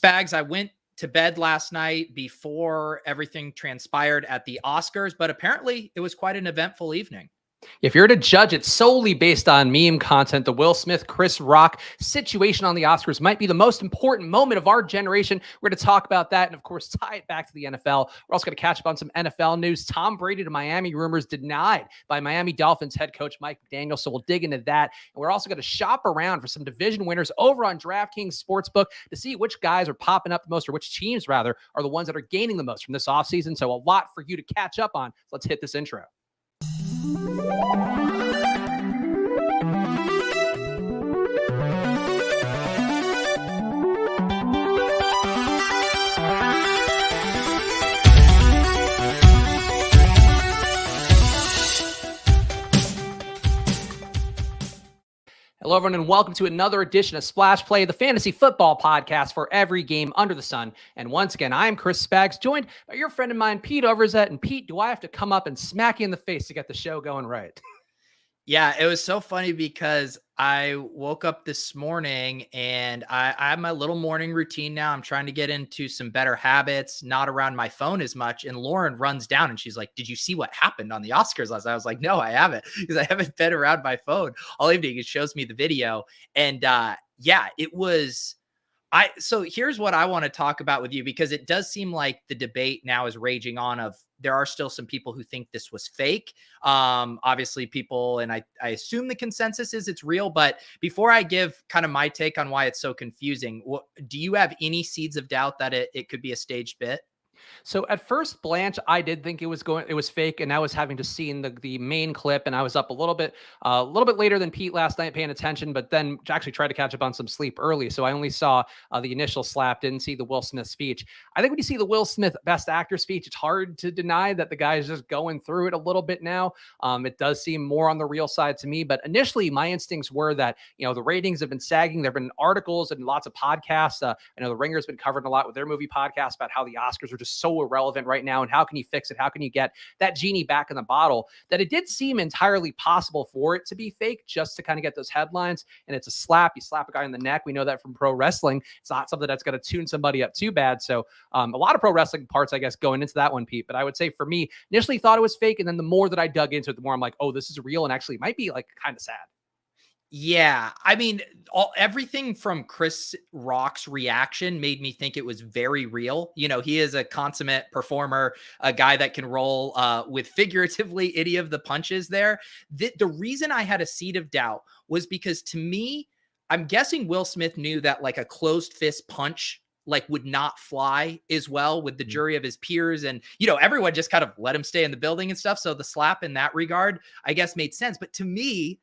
Spags, I went to bed last night before everything transpired at the Oscars, but apparently it was quite an eventful evening. If you're to judge it solely based on meme content, the Will Smith, Chris Rock situation on the Oscars might be the most important moment of our generation. We're going to talk about that and, of course, tie it back to the NFL. We're also going to catch up on some NFL news. Tom Brady to Miami rumors denied by Miami Dolphins head coach Mike McDaniel. So we'll dig into that. And we're also going to shop around for some division winners over on DraftKings Sportsbook to see which guys are popping up the most, or which teams, rather, are the ones that are gaining the most from this offseason. So a lot for you to catch up on. So let's hit this intro. Hello, everyone, and welcome to another edition of Splash Play, the fantasy football podcast for every game under the sun. And once again, I am Chris Spags, joined by your friend of mine, Pete Overzet. And Pete, do I have to come up and smack you in the face to get the show going right? Yeah, it was so funny because I woke up this morning and I have my little morning routine now. I'm trying to get into some better habits, not around my phone as much. And Lauren runs down and she's like, "Did you see what happened on the Oscars last night?" I was like, "No, I haven't," because I haven't been around my phone all evening. It shows me the video. And yeah, it was. So here's what I want to talk about with you, because it does seem like the debate now is raging on of there are still some people who think this was fake. Obviously people, and I assume the consensus is it's real, but before I give kind of my take on why it's so confusing, do you have any seeds of doubt that it could be a staged bit? So at first blanch, I did think it was fake, and I was having to see in the main clip, and I was up a little bit later than Pete last night paying attention, but then actually tried to catch up on some sleep early. So I only saw the initial slap, didn't see the Will Smith speech. I think when you see the Will Smith Best Actor speech, it's hard to deny that the guy is just going through it a little bit now. It does seem more on the real side to me, but initially my instincts were that, the ratings have been sagging. There have been articles and lots of podcasts. I know The Ringer's been covering a lot with their movie podcast about how the Oscars are just so irrelevant right now, and how can you fix it? How can you get that genie back in the bottle? That it did seem entirely possible for it to be fake, just to kind of get those headlines. And it's a slap. You slap a guy in the neck. We know that from pro wrestling. It's not something that's going to tune somebody up too bad. So a lot of pro wrestling parts, I guess, going into that one, Pete. But I would say for me, initially thought it was fake, and then the more that I dug into it, the more I'm like, oh, this is real, and actually might be like kind of sad. Yeah, I mean, everything from Chris Rock's reaction made me think it was very real. He is a consummate performer, a guy that can roll with figuratively any of the punches there. The reason I had a seed of doubt was because, to me, I'm guessing Will Smith knew that like a closed fist punch would not fly as well with the jury of his peers. And, everyone just kind of let him stay in the building and stuff. So the slap in that regard, I guess, made sense. But to me,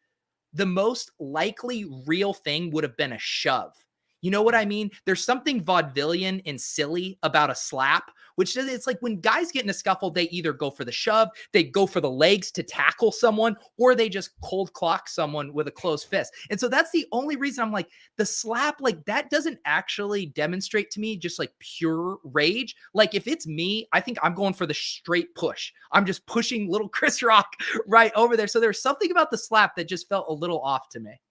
the most likely real thing would have been a shove. You know what I mean? There's something vaudevillian and silly about a slap, which is, it's like when guys get in a scuffle, they either go for the shove, they go for the legs to tackle someone, or they just cold clock someone with a closed fist. And so that's the only reason I'm like, the slap, that doesn't actually demonstrate to me just like pure rage. Like if it's me, I think I'm going for the straight push. I'm just pushing little Chris Rock right over there. So there's something about the slap that just felt a little off to me.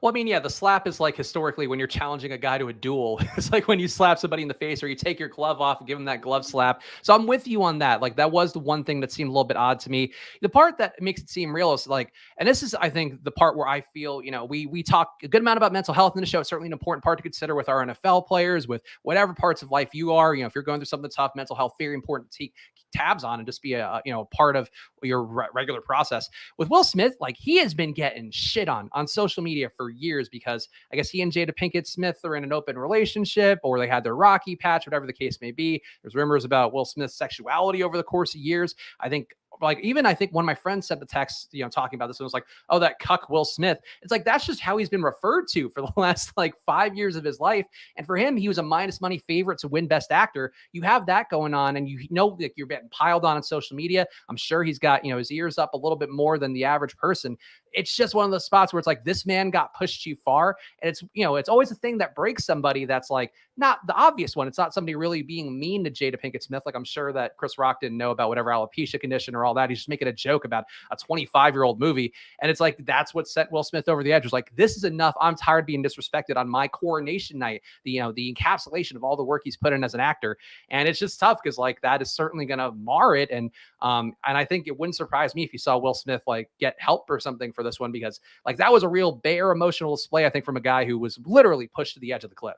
Well, I mean, yeah, the slap is like historically when you're challenging a guy to a duel. It's like when you slap somebody in the face, or you take your glove off and give him that glove slap. So I'm with you on that. Like that was the one thing that seemed a little bit odd to me. The part that makes it seem real is like, and this is, I think, the part where I feel, we talk a good amount about mental health in the show. It's certainly an important part to consider with our NFL players, with whatever parts of life you are. If you're going through something tough, mental health, very important to keep tabs on and just be a part of your regular process. With Will Smith, like he has been getting shit on social media for years, because I guess he and Jada Pinkett Smith are in an open relationship, or they had their Rocky patch, whatever the case may be. There's rumors about Will Smith's sexuality over the course of years. I think one of my friends sent the text, talking about this, and was like, "Oh, that cuck Will Smith." It's like, that's just how he's been referred to for the last 5 years of his life. And for him, he was a minus money favorite to win Best Actor. You have that going on, and that you're getting piled on social media. I'm sure he's got, his ears up a little bit more than the average person. it's just one of those spots where it's like, this man got pushed too far. And it's, it's always a thing that breaks somebody that's like not the obvious one. It's not somebody really being mean to Jada Pinkett Smith. Like, I'm sure that Chris Rock didn't know about whatever alopecia condition or all that. He's just making a joke about a 25-year-old movie. And it's like, that's what set Will Smith over the edge. It was like, this is enough. I'm tired of being disrespected on my coronation night. The encapsulation of all the work he's put in as an actor. And it's just tough because like that is certainly going to mar it. And I think it wouldn't surprise me if you saw Will Smith like get help or something for this one, because like that was a real bare emotional display, I think, from a guy who was literally pushed to the edge of the cliff.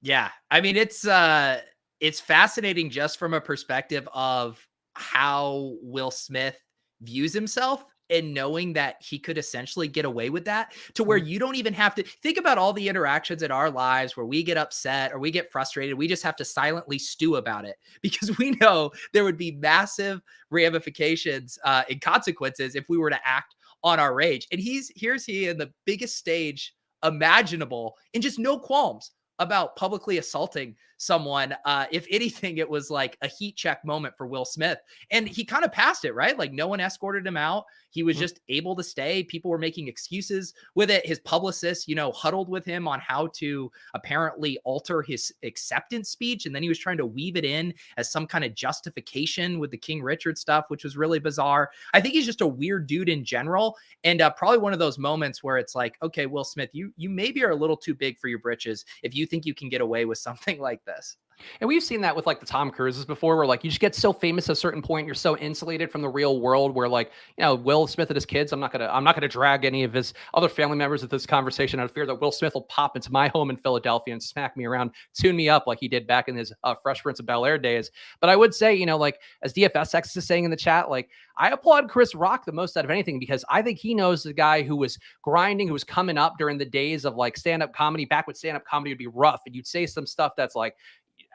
Yeah. I mean, it's fascinating just from a perspective of how Will Smith views himself, and knowing that he could essentially get away with that, to where you don't even have to think about all the interactions in our lives where we get upset or we get frustrated. We just have to silently stew about it because we know there would be massive ramifications and consequences if we were to act on our rage. And here's he in the biggest stage imaginable and just no qualms about publicly assaulting someone. If anything, it was like a heat check moment for Will Smith. And he kind of passed it, right? Like no one escorted him out. He was just able to stay. People were making excuses with it. His publicist, huddled with him on how to apparently alter his acceptance speech. And then he was trying to weave it in as some kind of justification with the King Richard stuff, which was really bizarre. I think he's just a weird dude in general. And probably one of those moments where it's like, okay, Will Smith, you maybe are a little too big for your britches if you think you can get away with something like this. And we've seen that with like the Tom Cruises before, where like you just get so famous at a certain point, you're so insulated from the real world, where like, Will Smith and his kids, I'm not gonna drag any of his other family members into this conversation out of fear that Will Smith will pop into my home in Philadelphia and smack me around, tune me up like he did back in his Fresh Prince of Bel-Air days. But I would say, like as DFSX is saying in the chat, like I applaud Chris Rock the most out of anything, because I think he knows the guy who was grinding, who was coming up during the days of like stand-up comedy, back when stand-up comedy would be rough, and you'd say some stuff that's like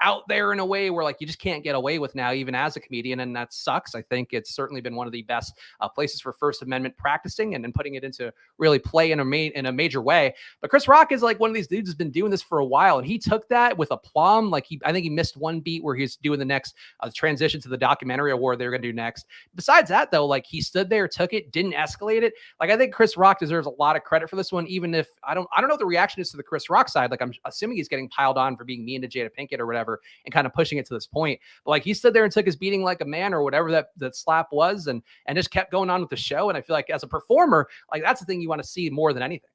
out there in a way where like you just can't get away with now, even as a comedian. And that sucks. I think it's certainly been one of the best places for First Amendment practicing and putting it into really play in a major way. But Chris Rock is like one of these dudes who's been doing this for a while, and he took that with aplomb. Like I think he missed one beat where he's doing the next transition to the documentary award they're going to do next. Besides that, though, like he stood there, took it, didn't escalate it. Like I think Chris Rock deserves a lot of credit for this one, even if I don't know what the reaction is to the Chris Rock side. Like I'm assuming he's getting piled on for being mean to Jada Pinkett or whatever, and kind of pushing it to this point. But like he stood there and took his beating like a man, or whatever that slap was, and just kept going on with the show. And I feel like as a performer, like that's the thing you want to see more than anything.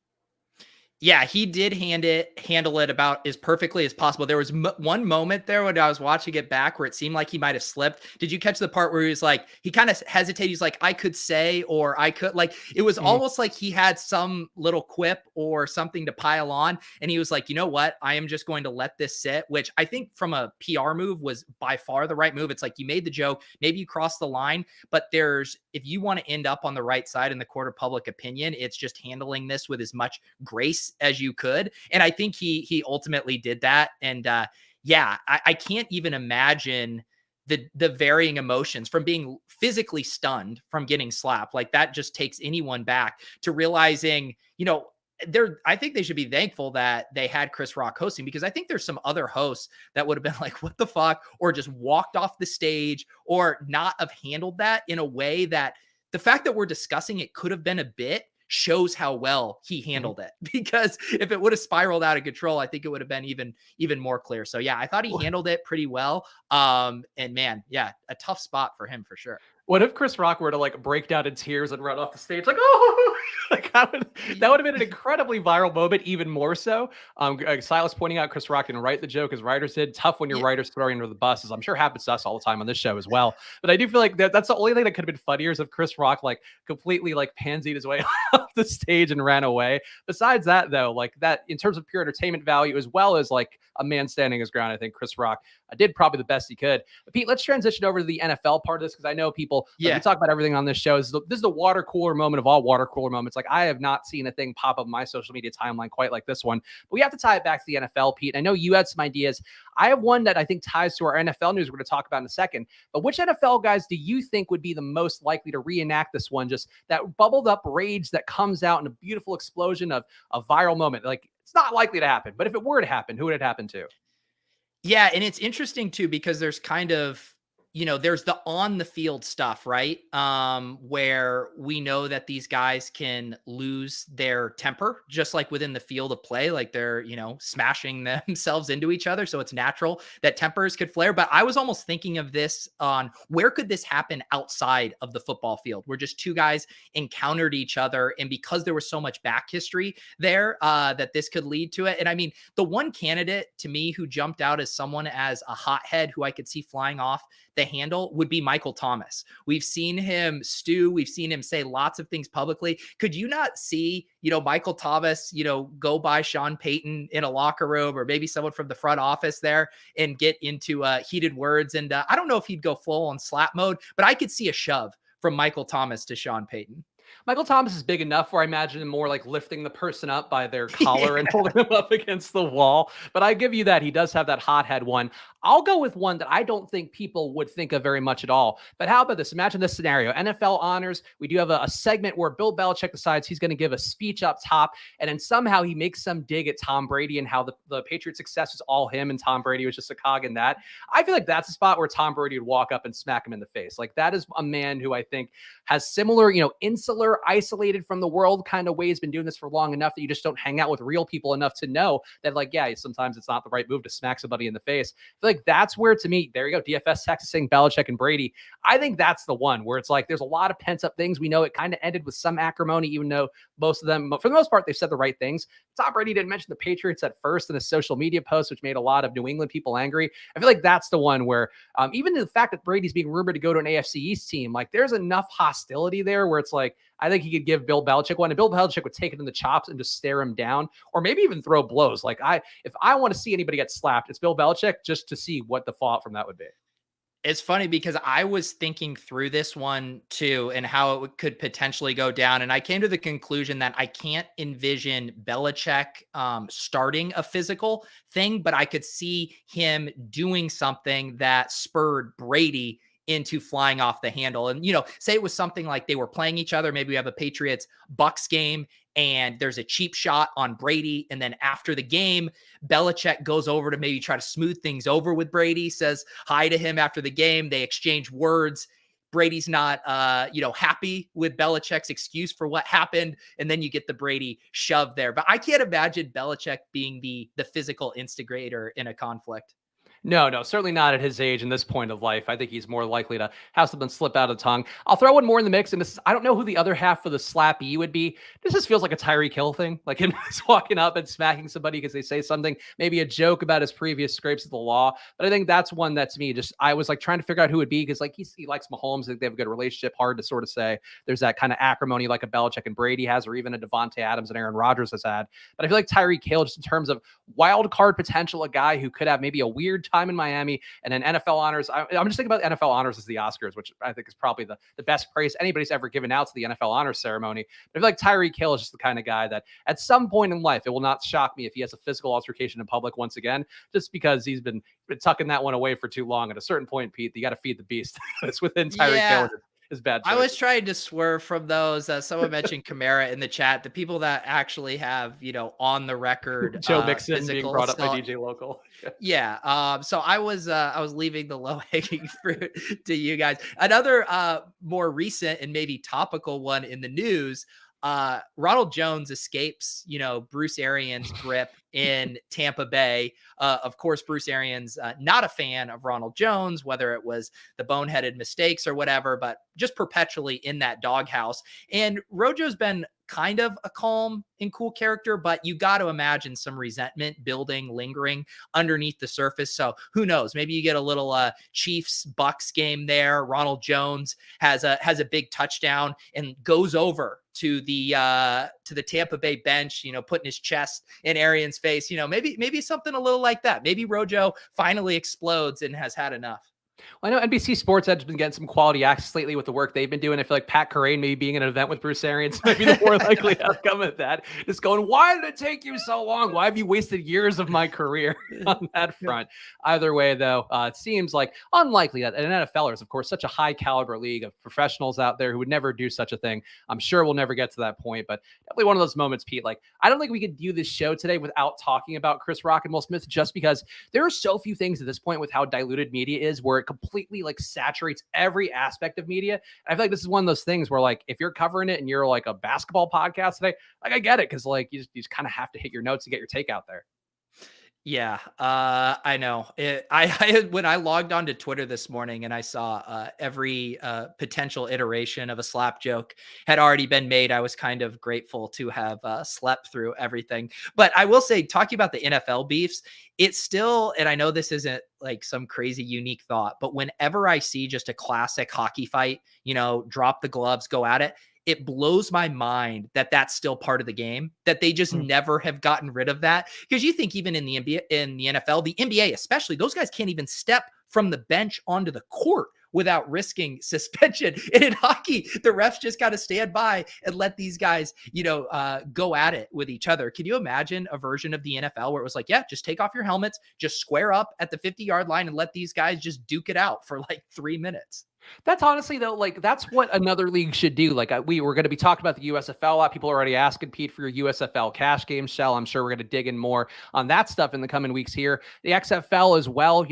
Yeah, he did handle it about as perfectly as possible. There was one moment there when I was watching it back where it seemed like he might have slipped. Did you catch the part where he was like, he kind of hesitated. He's like, I could say, or I could, like, it was almost like he had some little quip or something to pile on. And he was like, you know what? I am just going to let this sit, which I think from a PR move was by far the right move. It's like you made the joke, maybe you crossed the line, but if you want to end up on the right side in the court of public opinion, it's just handling this with as much grace as you could. And I think he ultimately did that. And yeah, I can't even imagine the varying emotions from being physically stunned from getting slapped. Like that just takes anyone back to realizing, I think they should be thankful that they had Chris Rock hosting, because I think there's some other hosts that would have been like, what the fuck, or just walked off the stage, or not have handled that in a way that the fact that we're discussing it could have been a bit shows how well he handled it. Because if it would have spiraled out of control, I think it would have been even more clear. So yeah, I thought he handled it pretty well. And man, yeah, a tough spot for him for sure. What if Chris Rock were to like break down in tears and run off the stage like, oh, like that would have been an incredibly viral moment, even more so. Silas pointing out Chris Rock didn't write the joke as writers did. Tough when your writers throw you under the bus, as I'm sure happens to us all the time on this show as well. But I do feel like that's the only thing that could have been funnier, is if Chris Rock like completely like pansied his way off the stage and ran away. Besides that, though, like that in terms of pure entertainment value, as well as like a man standing his ground, I think Chris Rock did probably the best he could. But Pete, let's transition over to the NFL part of this, because I know people, we talk about everything on this show. This is the water cooler moment of all water cooler moments. Like I have not seen a thing pop up my social media timeline quite like this one. But we have to tie it back to the NFL, Pete. I know you had some ideas. I have one that I think ties to our NFL news we're going to talk about in a second. But which NFL guys do you think would be the most likely to reenact this one? Just that bubbled up rage that comes out in a beautiful explosion of a viral moment. Like it's not likely to happen, but if it were to happen, who would it happen to? Yeah. And it's interesting too, because there's kind of, there's the on the field stuff, right? Where we know that these guys can lose their temper just like within the field of play, like they're, smashing themselves into each other. So it's natural that tempers could flare. But I was almost thinking of this on where could this happen outside of the football field, where just two guys encountered each other. And because there was so much back history there, that this could lead to it. And I mean, the one candidate to me who jumped out as someone as a hothead who I could see flying off the handle would be Michael Thomas. We've seen him stew. We've seen him say lots of things publicly. Could you not see, Michael Thomas, go by Sean Payton in a locker room or maybe someone from the front office there and get into heated words? And I don't know if he'd go full on slap mode, but I could see a shove from Michael Thomas to Sean Payton. Michael Thomas is big enough where I imagine him more like lifting the person up by their collar and holding them up against the wall. But I give you that. He does have that hothead one. I'll go with one that I don't think people would think of very much at all. But how about this? Imagine this scenario. NFL honors. We do have a segment where Bill Belichick decides he's going to give a speech up top. And then somehow he makes some dig at Tom Brady and how the Patriots' success was all him and Tom Brady was just a cog in that. I feel like that's a spot where Tom Brady would walk up and smack him in the face. Like that is a man who I think has similar, insular, isolated from the world kind of ways, been doing this for long enough that you just don't hang out with real people enough to know that, like, yeah, sometimes it's not the right move to smack somebody in the face. I feel like that's where, to me, there you go, DFS Texas saying Belichick and Brady. I think that's the one where it's like there's a lot of pent up things. We know it kind of ended with some acrimony, even though most of them, for the most part, they've said the right things. Tom Brady didn't mention the Patriots at first in a social media post, which made a lot of New England people angry. I feel like that's the one where even the fact that Brady's being rumored to go to an AFC East team, like there's enough hostility there where it's like, I think he could give Bill Belichick one, and Bill Belichick would take it in the chops and just stare him down, or maybe even throw blows. Like if I want to see anybody get slapped, it's Bill Belichick, just to see what the fallout from that would be. It's funny because I was thinking through this one too and how it could potentially go down. And I came to the conclusion that I can't envision Belichick starting a physical thing, but I could see him doing something that spurred Brady into flying off the handle. And, say it was something like they were playing each other. Maybe we have a Patriots Bucks game and there's a cheap shot on Brady. And then after the game, Belichick goes over to maybe try to smooth things over with Brady, says hi to him after the game. They exchange words. Brady's not, happy with Belichick's excuse for what happened. And then you get the Brady shove there. But I can't imagine Belichick being the physical instigator in a conflict. No, certainly not at his age and this point of life. I think he's more likely to have something slip out of the tongue. I'll throw one more in the mix, and I don't know who the other half of the slap E would be. This just feels like a Tyreek Hill thing, like him just walking up and smacking somebody because they say something, maybe a joke about his previous scrapes of the law. But I think that's one that, to me, just I was like trying to figure out who it would be because like he likes Mahomes. They have a good relationship. Hard to sort of say. There's that kind of acrimony like a Belichick and Brady has, or even a Devontae Adams and Aaron Rodgers has had. But I feel like Tyreek Hill, just in terms of wild card potential, a guy who could have maybe a weird time in Miami. And then NFL honors. I'm just thinking about NFL honors as the Oscars, which I think is probably the best praise anybody's ever given out to the NFL honors ceremony. But I feel like Tyreek Hill is just the kind of guy that at some point in life, it will not shock me if he has a physical altercation in public once again, just because he's been tucking that one away for too long. At a certain point, Pete, you got to feed the beast. It's within Tyreek Hill. Is bad choice. I was trying to swerve from those. Someone mentioned Kamara in the chat. The people that actually have, on the record, Joe Mixon physical, being brought up by DJ Local. Yeah. So I was leaving the low hanging fruit to you guys. Another more recent and maybe topical one in the news. Ronald Jones escapes, Bruce Arians' grip in Tampa Bay. Of course, Bruce Arians, not a fan of Ronald Jones, whether it was the boneheaded mistakes or whatever, but just perpetually in that doghouse. And Rojo's been kind of a calm and cool character, but you got to imagine some resentment building, lingering underneath the surface. So who knows? Maybe you get a little Chiefs Bucks game there. Ronald Jones has a big touchdown and goes over to the Tampa Bay bench, putting his chest in Arians' face. Maybe something a little like that. Maybe Rojo finally explodes and has had enough. Well, I know NBC Sports Edge has been getting some quality access lately with the work they've been doing. I feel like Pat Corraine maybe being in an event with Bruce Arians might be the more likely outcome of that. Just going, why did it take you so long? Why have you wasted years of my career on that front? Either way, though, it seems like unlikely that an NFL is, of course, such a high caliber league of professionals out there who would never do such a thing. I'm sure we'll never get to that point, but definitely one of those moments, Pete. Like, I don't think we could do this show today without talking about Chris Rock and Will Smith, just because there are so few things at this point with how diluted media is where it it completely like saturates every aspect of media. And I feel like this is one of those things where like if you're covering it and you're like a basketball podcast today, like I get it because like you just kind of have to hit your notes to get your take out there. Yeah, I know. I when I logged onto Twitter this morning and I saw every potential iteration of a slap joke had already been made, I was kind of grateful to have slept through everything. But I will say, talking about the NFL beefs, it's still, and I know this isn't like some crazy unique thought, but whenever I see just a classic hockey fight, drop the gloves, go at it, it blows my mind that that's still part of the game, that they just never have gotten rid of that. Because you think even in the NBA, in the NFL, the NBA especially, those guys can't even step from the bench onto the court without risking suspension. And in hockey, the refs just got to stand by and let these guys, go at it with each other. Can you imagine a version of the NFL where it was like, yeah, just take off your helmets, just square up at the 50-yard line and let these guys just duke it out for like 3 minutes? That's honestly though, like that's what another league should do. Like we were going to be talking about the USFL. A lot of people are already asking Pete for your USFL cash game shell. I'm sure we're going to dig in more on that stuff in the coming weeks here. The XFL as well.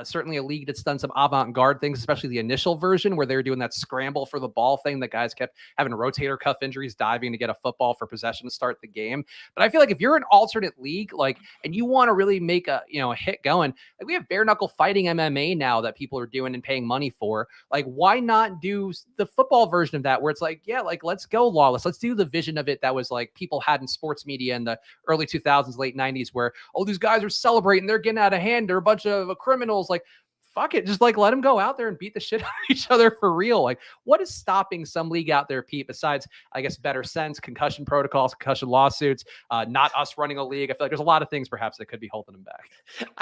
Certainly a league that's done some avant-garde things, especially the initial version where they were doing that scramble for the ball thing. That guys kept having rotator cuff injuries, diving to get a football for possession to start the game. But I feel like if you're an alternate league, like, and you want to really make a hit going, like we have bare knuckle fighting MMA now that people are doing and paying money for. Like, why not do the football version of that where it's like, yeah, like let's go lawless. Let's do the vision of it that was like people had in sports media in the early 2000s, late 90s, where, oh, these guys are celebrating, they're getting out of hand, they're a bunch of criminals. Like, fuck it. Just like let them go out there and beat the shit out of each other for real. Like, what is stopping some league out there, Pete, besides, I guess, better sense, concussion protocols, concussion lawsuits, not us running a league? I feel like there's a lot of things perhaps that could be holding them back.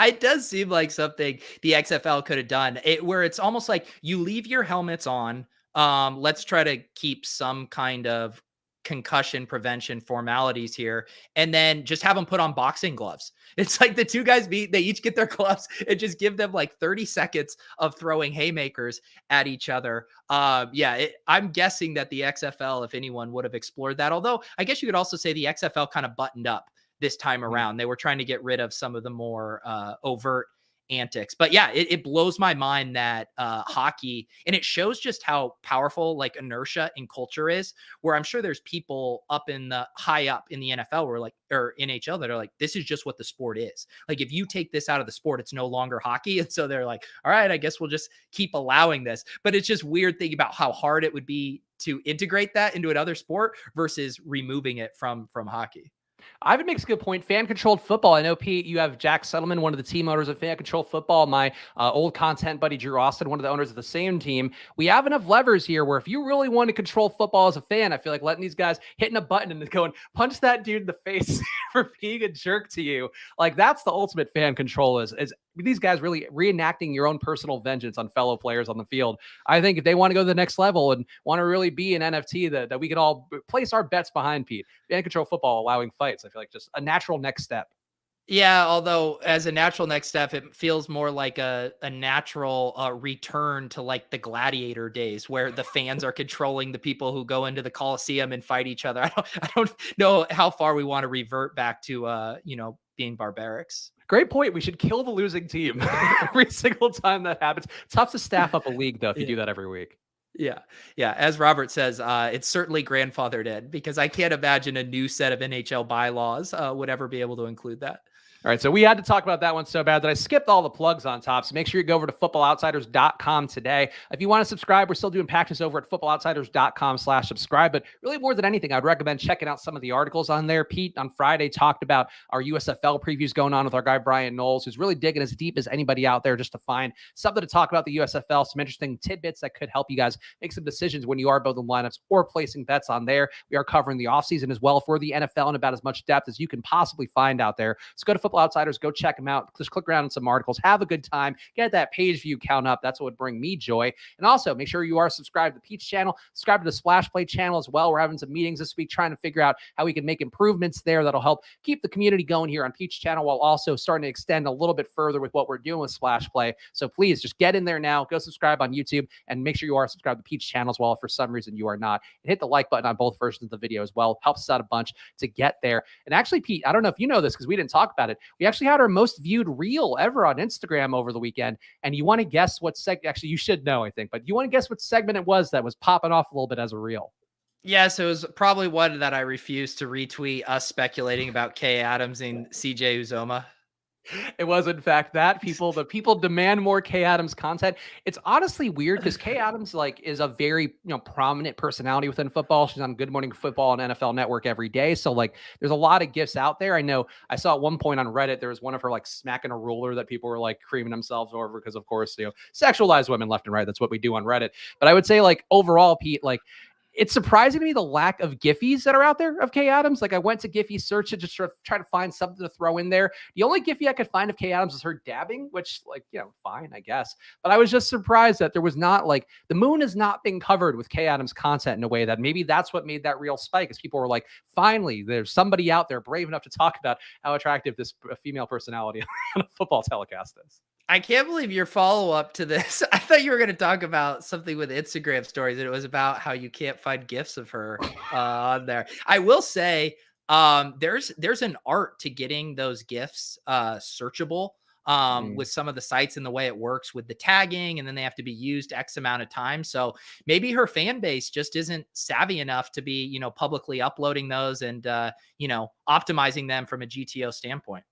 It does seem like something the XFL could have done, where it's almost like you leave your helmets on. Let's try to keep some kind of concussion prevention formalities here, and then just have them put on boxing gloves. It's like the two guys meet, they each get their gloves and just give them like 30 seconds of throwing haymakers at each other. I'm guessing that the XFL, if anyone, would have explored that. Although I guess you could also say the XFL kind of buttoned up this time around. They were trying to get rid of some of the more overt antics. But yeah, it blows my mind that hockey, and it shows just how powerful like inertia in culture is, where I'm sure there's people high up in the NFL or NHL that are like, this is just what the sport is. Like, if you take this out of the sport, it's no longer hockey. And so they're like, all right, I guess we'll just keep allowing this. But it's just weird thinking about how hard it would be to integrate that into another sport versus removing it from hockey. Ivan makes a good point. Fan-controlled football. I know, Pete, you have Jack Settleman, one of the team owners of Fan-Controlled Football. My old content buddy, Drew Austin, one of the owners of the same team. We have enough levers here where if you really want to control football as a fan, I feel like letting these guys hitting a button and going, punch that dude in the face for being a jerk to you. Like, that's the ultimate fan control is these guys really reenacting your own personal vengeance on fellow players on the field. I think if they want to go to the next level and want to really be an NFT that we can all place our bets behind, Pete, fan control football allowing fights, I feel like just a natural next step. Yeah, although as a natural next step, it feels more like a natural return to like the gladiator days where the fans are controlling the people who go into the Coliseum and fight each other. I don't know how far we want to revert back to, being barbarics. Great point. We should kill the losing team every single time that happens. Tough to staff up a league, though, if you do that every week. Yeah. Yeah. As Robert says, it's certainly grandfathered in because I can't imagine a new set of NHL bylaws would ever be able to include that. All right, so we had to talk about that one so bad that I skipped all the plugs on top. So make sure you go over to footballoutsiders.com today. If you want to subscribe, we're still doing packages over at footballoutsiders.com/subscribe. But really, more than anything, I'd recommend checking out some of the articles on there. Pete on Friday talked about our USFL previews going on with our guy Brian Knowles, who's really digging as deep as anybody out there just to find something to talk about the USFL, some interesting tidbits that could help you guys make some decisions when you are building lineups or placing bets on there. We are covering the offseason as well for the NFL in about as much depth as you can possibly find out there. So go to Football Outsiders, go check them out. Just click around on some articles, have a good time, get that page view count up. That's what would bring me joy. And also make sure you are subscribed to the Peach channel, subscribe to the Splash Play channel as well. We're having some meetings this week trying to figure out how we can make improvements there that'll help keep the community going here on Peach channel while also starting to extend a little bit further with what we're doing with Splash Play. So please just get in there now, go subscribe on YouTube, and make sure you are subscribed to the Peach channel as well if for some reason you are not. And hit the like button on both versions of the video as well. Helps us out a bunch to get there. And actually, Pete, I don't know if you know this because we didn't talk about it. we actually had our most viewed reel ever on Instagram over the weekend. And you want to guess what actually, you should know, I think, but you want to guess what segment it was that was popping off a little bit as a reel? Yes, it was probably one that I refused to retweet, us speculating about Kay Adams and CJ Uzoma. It was in fact that the people demand more Kay Adams content. It's honestly weird because Kay Adams like is a very prominent personality within football. She's on Good Morning Football and NFL Network every day. So like there's a lot of gifts out there. I know I saw at one point on Reddit there was one of her like smacking a ruler that people were like creaming themselves over because of course sexualize women left and right. That's what we do on Reddit. But I would say like overall, Pete, like it's surprising to me the lack of Giphies that are out there of Kay Adams. Like I went to Giphy search to just sort of try to find something to throw in there. The only Giphy I could find of Kay Adams was her dabbing, which like, fine, I guess. But I was just surprised that there was not like the moon has not been covered with Kay Adams content in a way that maybe that's what made that real spike, as people were like, finally, there's somebody out there brave enough to talk about how attractive this female personality on a football telecast is. I can't believe your follow-up to this. I thought you were going to talk about something with Instagram stories, and it was about how you can't find gifs of her on there. I will say, there's an art to getting those gifs searchable with some of the sites and the way it works with the tagging, and then they have to be used X amount of times. So maybe her fan base just isn't savvy enough to be, publicly uploading those and, optimizing them from a GTO standpoint.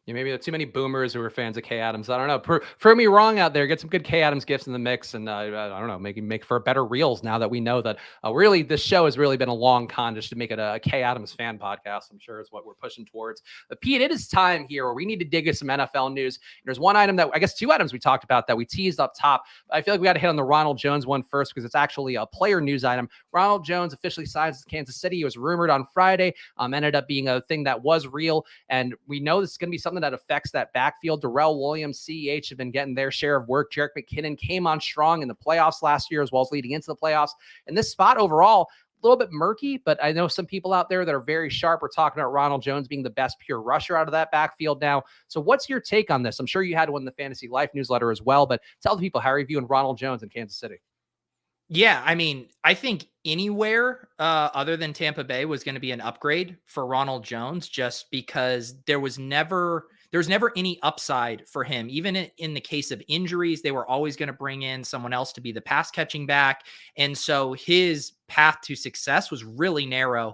Yeah, maybe there are too many boomers who are fans of Kay Adams. I don't know. Prove me wrong out there. Get some good Kay Adams gifts in the mix, and I don't know, make for better reels. Now that we know that really this show has really been a long con just to make it a Kay Adams fan podcast. I'm sure is what we're pushing towards. But Pete, it is time here where we need to dig into some NFL news. There's one item that I guess two items we talked about that we teased up top. I feel like we got to hit on the Ronald Jones one first because it's actually a player news item. Ronald Jones officially signs with Kansas City. He was rumored on Friday. Ended up being a thing that was real, and we know this is going to be something that affects that backfield. Darrell Williams, CEH have been getting their share of work. Jerick McKinnon came on strong in the playoffs last year as well as leading into the playoffs. And this spot overall, a little bit murky, but I know some people out there that are very sharp are talking about Ronald Jones being the best pure rusher out of that backfield now. So what's your take on this? I'm sure you had one in the Fantasy Life newsletter as well, but tell the people how are you viewing Ronald Jones in Kansas City? Yeah, I mean, I think anywhere other than Tampa Bay was going to be an upgrade for Ronald Jones, just because there's never any upside for him. Even in the case of injuries, they were always going to bring in someone else to be the pass catching back, and so his path to success was really narrow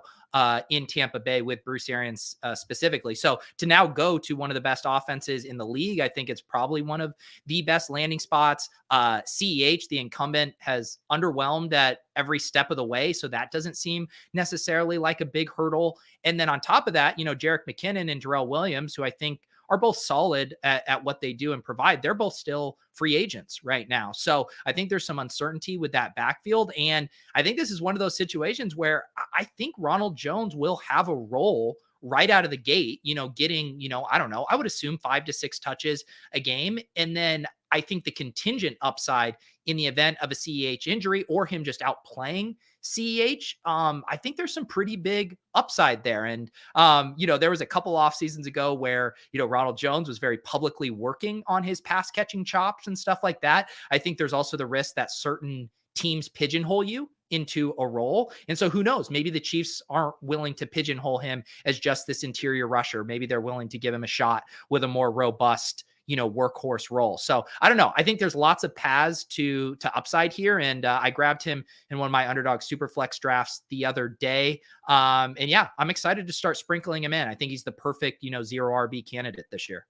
in Tampa Bay with Bruce Arians specifically. So to now go to one of the best offenses in the league, I think it's probably one of the best landing spots. CEH, the incumbent, has underwhelmed at every step of the way. So that doesn't seem necessarily like a big hurdle. And then on top of that, Jerick McKinnon and Darrell Williams, who I think are both solid at what they do and provide. They're both still free agents right now. So I think there's some uncertainty with that backfield. And I think this is one of those situations where I think Ronald Jones will have a role right out of the gate, getting, I don't know, I would assume 5 to 6 touches a game. And then I think the contingent upside in the event of a CEH injury or him just outplaying CEH, I think there's some pretty big upside there. And, there was a couple off seasons ago where, Ronald Jones was very publicly working on his pass catching chops and stuff like that. I think there's also the risk that certain teams pigeonhole you into a role. And so who knows, maybe the Chiefs aren't willing to pigeonhole him as just this interior rusher. Maybe they're willing to give him a shot with a more robust, workhorse role. So I don't know. I think there's lots of paths to upside here. And I grabbed him in one of my underdog super flex drafts the other day. And yeah, I'm excited to start sprinkling him in. I think he's the perfect, 0 RB candidate this year.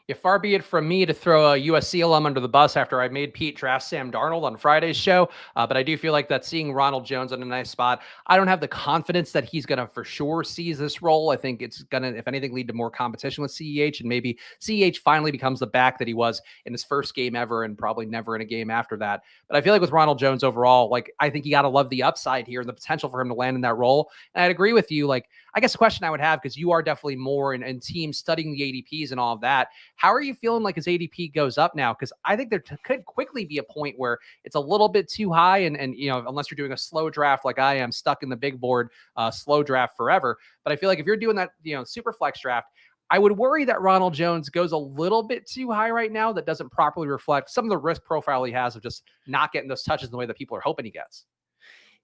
Yeah, far be it from me to throw a USC alum under the bus after I made Pete draft Sam Darnold on Friday's show. But I do feel like that seeing Ronald Jones in a nice spot, I don't have the confidence that he's going to for sure seize this role. I think it's going to, if anything, lead to more competition with CEH, and maybe CEH finally becomes the back that he was in his first game ever and probably never in a game after that. But I feel like with Ronald Jones overall, like I think you got to love the upside here and the potential for him to land in that role. And I'd agree with you. Like, I guess the question I would have, because you are definitely more in teams studying the ADPs and all of that, how are you feeling like his ADP goes up now? Because I think there could quickly be a point where it's a little bit too high. And unless you're doing a slow draft like I am, stuck in the big board slow draft forever. But I feel like if you're doing that, super flex draft, I would worry that Ronald Jones goes a little bit too high right now. That doesn't properly reflect some of the risk profile he has of just not getting those touches in the way that people are hoping he gets.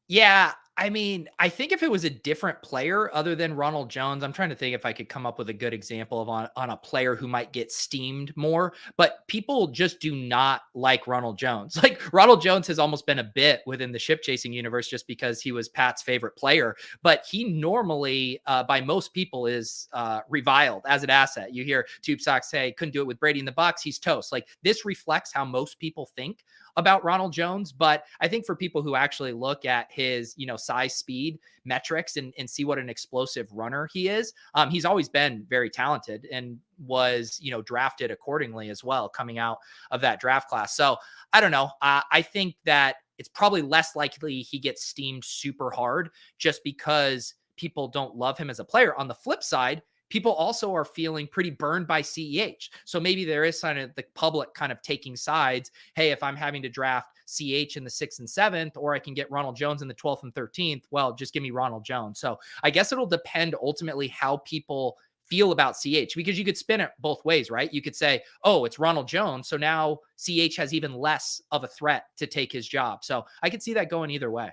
Yeah, I mean, I think if it was a different player other than Ronald Jones, I'm trying to think if I could come up with a good example of on a player who might get steamed more, but people just do not like Ronald Jones. Like Ronald Jones has almost been a bit within the ship chasing universe just because he was Pat's favorite player, but he normally, by most people, is reviled as an asset. You hear Tube Sox say couldn't do it with Brady in the box. He's toast. Like this reflects how most people think about Ronald Jones. But I think for people who actually look at his, size, speed metrics and see what an explosive runner he is, he's always been very talented and was, drafted accordingly as well coming out of that draft class. So I don't know. I think that it's probably less likely he gets steamed super hard just because people don't love him as a player. On the flip side, people also are feeling pretty burned by CEH. So maybe there is kind of the public kind of taking sides. Hey, if I'm having to draft CH in the 6th and 7th, or I can get Ronald Jones in the 12th and 13th, well, just give me Ronald Jones. So I guess it'll depend ultimately how people feel about CH, because you could spin it both ways, right? You could say, oh, it's Ronald Jones, so now CH has even less of a threat to take his job. So I could see that going either way.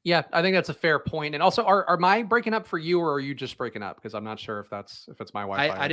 Yeah, I think that's a fair point. And also, are my breaking up for you, or are you just breaking up? Because I'm not sure if it's my Wi-Fi.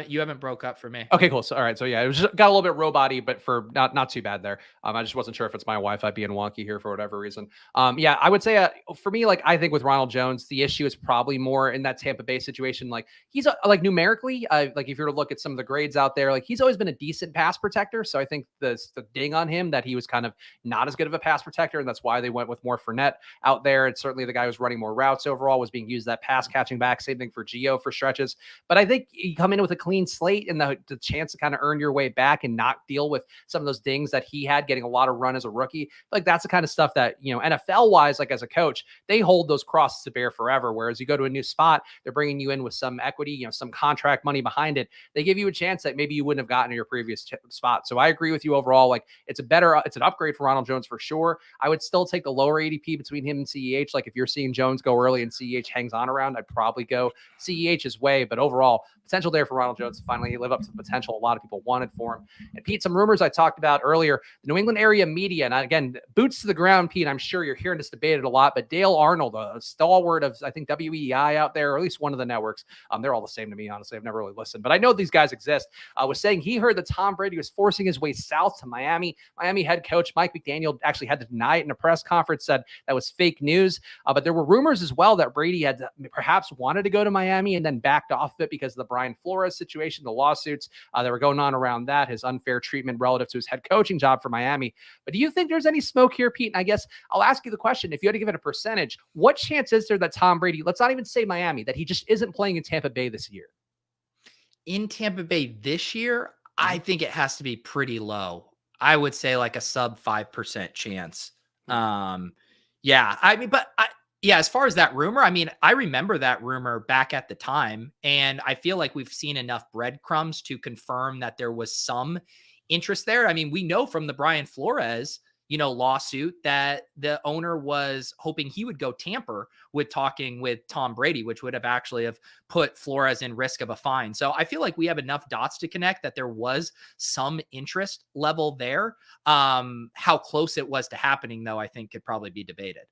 You haven't broke up for me. Okay, cool. So, all right. So yeah, it was just got a little bit robot-y, but for not too bad there. I just wasn't sure if it's my Wi-Fi being wonky here for whatever reason. Yeah, I would say for me, like I think with Ronald Jones, the issue is probably more in that Tampa Bay situation. Like he's like numerically, like if you were to look at some of the grades out there, like he's always been a decent pass protector. So I think the ding on him that he was kind of not as good of a pass protector, and that's why they went with more Fournette out there. It's certainly the guy who's running more routes overall, was being used that pass catching back. Same thing for Gio for stretches. But I think you come in with a clean slate and the chance to kind of earn your way back and not deal with some of those dings that he had getting a lot of run as a rookie. Like that's the kind of stuff that, NFL wise, like as a coach, they hold those crosses to bear forever. Whereas you go to a new spot, they're bringing you in with some equity, some contract money behind it. They give you a chance that maybe you wouldn't have gotten in your previous spot. So I agree with you overall. Like it's an upgrade for Ronald Jones for sure. I would still take the lower ADP between him and CEH. Like if you're seeing Jones go early and CEH hangs on around, I'd probably go CEH's way. But overall, potential there for Ronald Jones to finally live up to the potential a lot of people wanted for him. And Pete, some rumors I talked about earlier, the New England area media, and again, boots to the ground, Pete, I'm sure you're hearing this debated a lot, but Dale Arnold, a stalwart of, I think, WEEI out there, or at least one of the networks, they're all the same to me, honestly. I've never really listened, but I know these guys exist, was saying he heard that Tom Brady was forcing his way south to Miami. Miami head coach Mike McDaniel actually had to deny it in a press conference, said that was fake news. But there were rumors as well that Brady had perhaps wanted to go to Miami and then backed off of it because of the Brian Flores situation, the lawsuits that were going on around that, his unfair treatment relative to his head coaching job for Miami. But do you think there's any smoke here, Pete? And I guess I'll ask you the question, if you had to give it a percentage, what chance is there that Tom Brady, let's not even say Miami, that he just isn't playing in Tampa Bay this year? In Tampa Bay this year, I think it has to be pretty low. I would say like a sub 5% chance. Yeah, I mean, yeah, as far as that rumor, I mean, I remember that rumor back at the time, and I feel like we've seen enough breadcrumbs to confirm that there was some interest there. I mean, we know from the Brian Flores, lawsuit that the owner was hoping he would go tamper with talking with Tom Brady, which would have actually have put Flores in risk of a fine. So I feel like we have enough dots to connect that there was some interest level there. How close it was to happening, though, I think could probably be debated.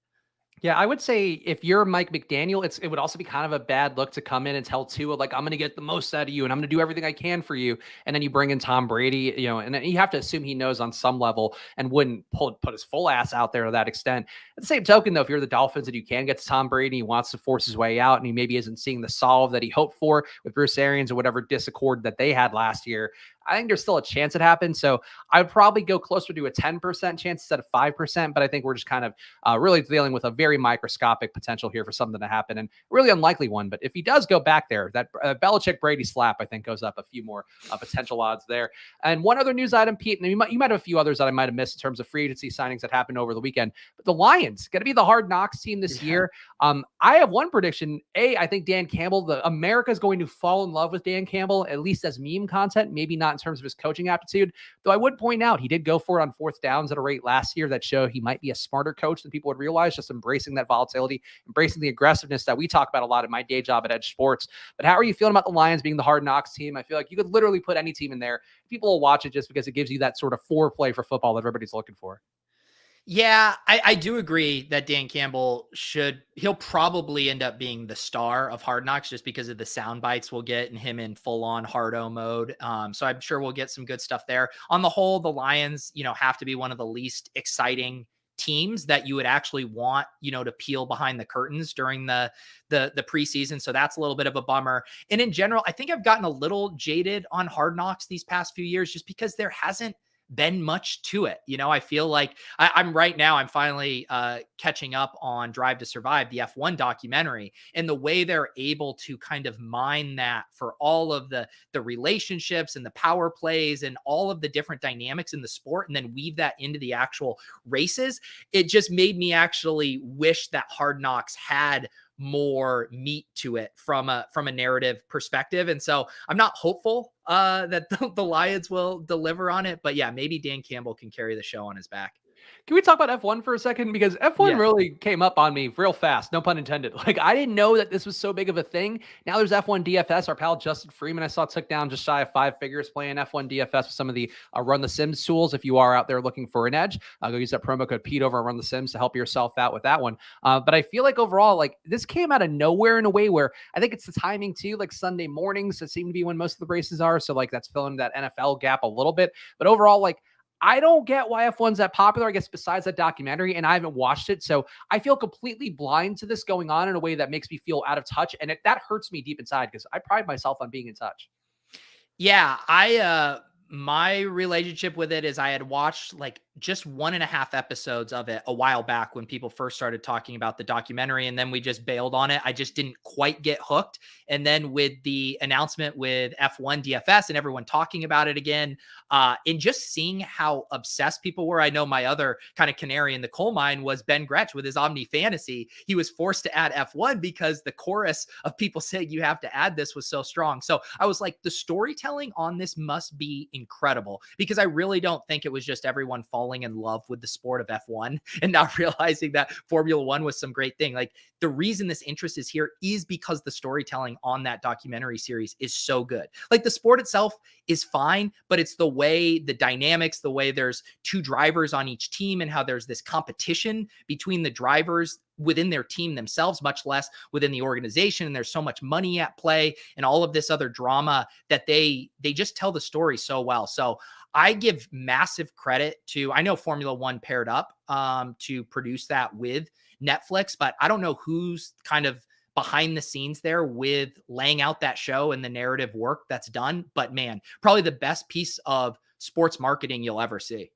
Yeah, I would say if you're Mike McDaniel, it would also be kind of a bad look to come in and tell Tua, like, I'm going to get the most out of you and I'm going to do everything I can for you. And then you bring in Tom Brady, and then you have to assume he knows on some level and wouldn't put his full ass out there to that extent. At the same token, though, if you're the Dolphins and you can get to Tom Brady, he wants to force his way out and he maybe isn't seeing the solve that he hoped for with Bruce Arians or whatever disaccord that they had last year, I think there's still a chance it happens. So I would probably go closer to a 10% chance instead of 5%. But I think we're just kind of really dealing with a very microscopic potential here for something to happen, and really unlikely one. But if he does go back there, that Belichick Brady slap, I think, goes up a few more potential odds there. And one other news item, Pete, and you might have a few others that I might have missed in terms of free agency signings that happened over the weekend. But the Lions going to be the hard knocks team this year. I have one prediction. I think Dan Campbell, America is going to fall in love with Dan Campbell, at least as meme content, maybe not in terms of his coaching aptitude. Though I would point out he did go for it on fourth downs at a rate last year that show he might be a smarter coach than people would realize, just embracing that volatility, embracing the aggressiveness that we talk about a lot in my day job at Edge Sports. But how are you feeling about the Lions being the hard knocks team? I feel like you could literally put any team in there. People will watch it just because it gives you that sort of foreplay for football that everybody's looking for. Yeah, I do agree that Dan Campbell he'll probably end up being the star of Hard Knocks just because of the sound bites we'll get and him in full on hardo mode. So I'm sure we'll get some good stuff there. On the whole, the Lions, have to be one of the least exciting teams that you would actually want, to peel behind the curtains during the preseason. So that's a little bit of a bummer. And in general, I think I've gotten a little jaded on Hard Knocks these past few years just because there hasn't been much to it. I feel like I'm right now, I'm finally catching up on Drive to Survive, the F1 documentary, and the way they're able to kind of mine that for all of the relationships and the power plays and all of the different dynamics in the sport, and then weave that into the actual races. It just made me actually wish that Hard Knocks had more meat to it from a narrative perspective. And so I'm not hopeful that the Lions will deliver on it, but yeah, maybe Dan Campbell can carry the show on his back. Can we talk about F1 for a second? Because F1 Yeah. really came up on me real fast, no pun intended. Like, I didn't know that this was so big of a thing. Now there's F1 DFS. Our pal Justin Freeman, I saw, took down just shy of 5 figures playing F1 DFS with some of the Run the Sims tools. If you are out there looking for an edge, go use that promo code Pete over at Run the Sims to help yourself out with that one. But I feel like overall, like, this came out of nowhere in a way where I think it's the timing too. Like, Sunday mornings, that seem to be when most of the races are. So, like, that's filling that NFL gap a little bit. But overall, like, I don't get why F1's that popular, I guess, besides that documentary, and I haven't watched it. So I feel completely blind to this going on in a way that makes me feel out of touch. And that hurts me deep inside because I pride myself on being in touch. Yeah, my relationship with it is I had watched like just 1.5 episodes of it a while back when people first started talking about the documentary, and then we just bailed on it. I just didn't quite get hooked. And then with the announcement with F1 DFS and everyone talking about it again, and just seeing how obsessed people were. I know my other kind of canary in the coal mine was Ben Gretsch with his Omni Fantasy. He was forced to add F1 because the chorus of people saying you have to add this was so strong. So I was like, the storytelling on this must be incredible, because I really don't think it was just everyone falling in love with the sport of F1 and not realizing that Formula One was some great thing. Like, the reason this interest is here is because the storytelling on that documentary series is so good. Like, the sport itself is fine, but it's the way, the dynamics, the way there's two drivers on each team and how there's this competition between the drivers within their team themselves, much less within the organization. And there's so much money at play and all of this other drama that they just tell the story so well. So I give massive credit to, I know Formula One paired up to produce that with Netflix, but I don't know who's kind of behind the scenes there with laying out that show and the narrative work that's done. But man, probably the best piece of sports marketing you'll ever see.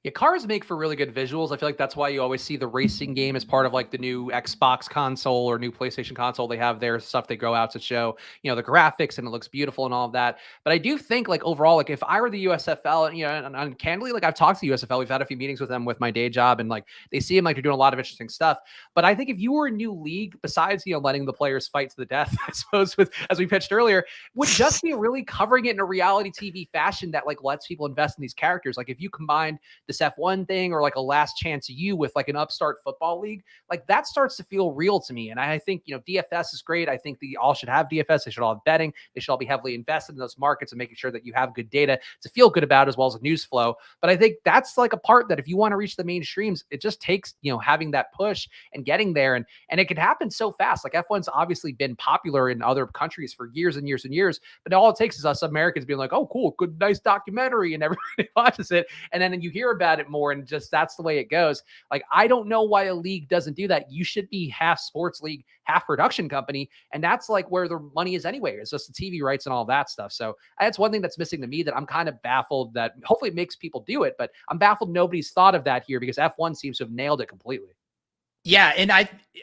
Yeah, cars make for really good visuals. I feel like that's why you always see the racing game as part of like the new Xbox console or new PlayStation console. They have their stuff they go out to show, the graphics, and it looks beautiful and all of that. But I do think, like, overall, like, if I were the USFL, and candidly, like, I've talked to USFL, we've had a few meetings with them with my day job, and like, they seem like they're doing a lot of interesting stuff. But I think if you were a new league, besides, letting the players fight to the death, I suppose, with, as we pitched earlier, would just be really covering it in a reality TV fashion that like lets people invest in these characters. Like, if you combined this F1 thing or like a Last Chance U with like an upstart football league, like, that starts to feel real to me. And I think, DFS is great. I think they all should have DFS. They should all have betting. They should all be heavily invested in those markets and making sure that you have good data to feel good about, as well as a news flow. But I think that's like a part that if you want to reach the mainstreams, it just takes, having that push and getting there. And it can happen so fast. Like, F1's obviously been popular in other countries for years and years and years, but all it takes is us Americans being like, oh, cool, good, nice documentary, and everybody watches it. And then you hear about it more, and just that's the way it goes. Like, I don't know why a league doesn't do that. You should be half sports league, half production company, and that's like where the money is anyway. It's just the TV rights and all that stuff. So that's one thing that's missing to me, that I'm kind of baffled, that hopefully it makes people do it, but I'm baffled nobody's thought of that here, because F1 seems to have nailed it completely. Yeah, and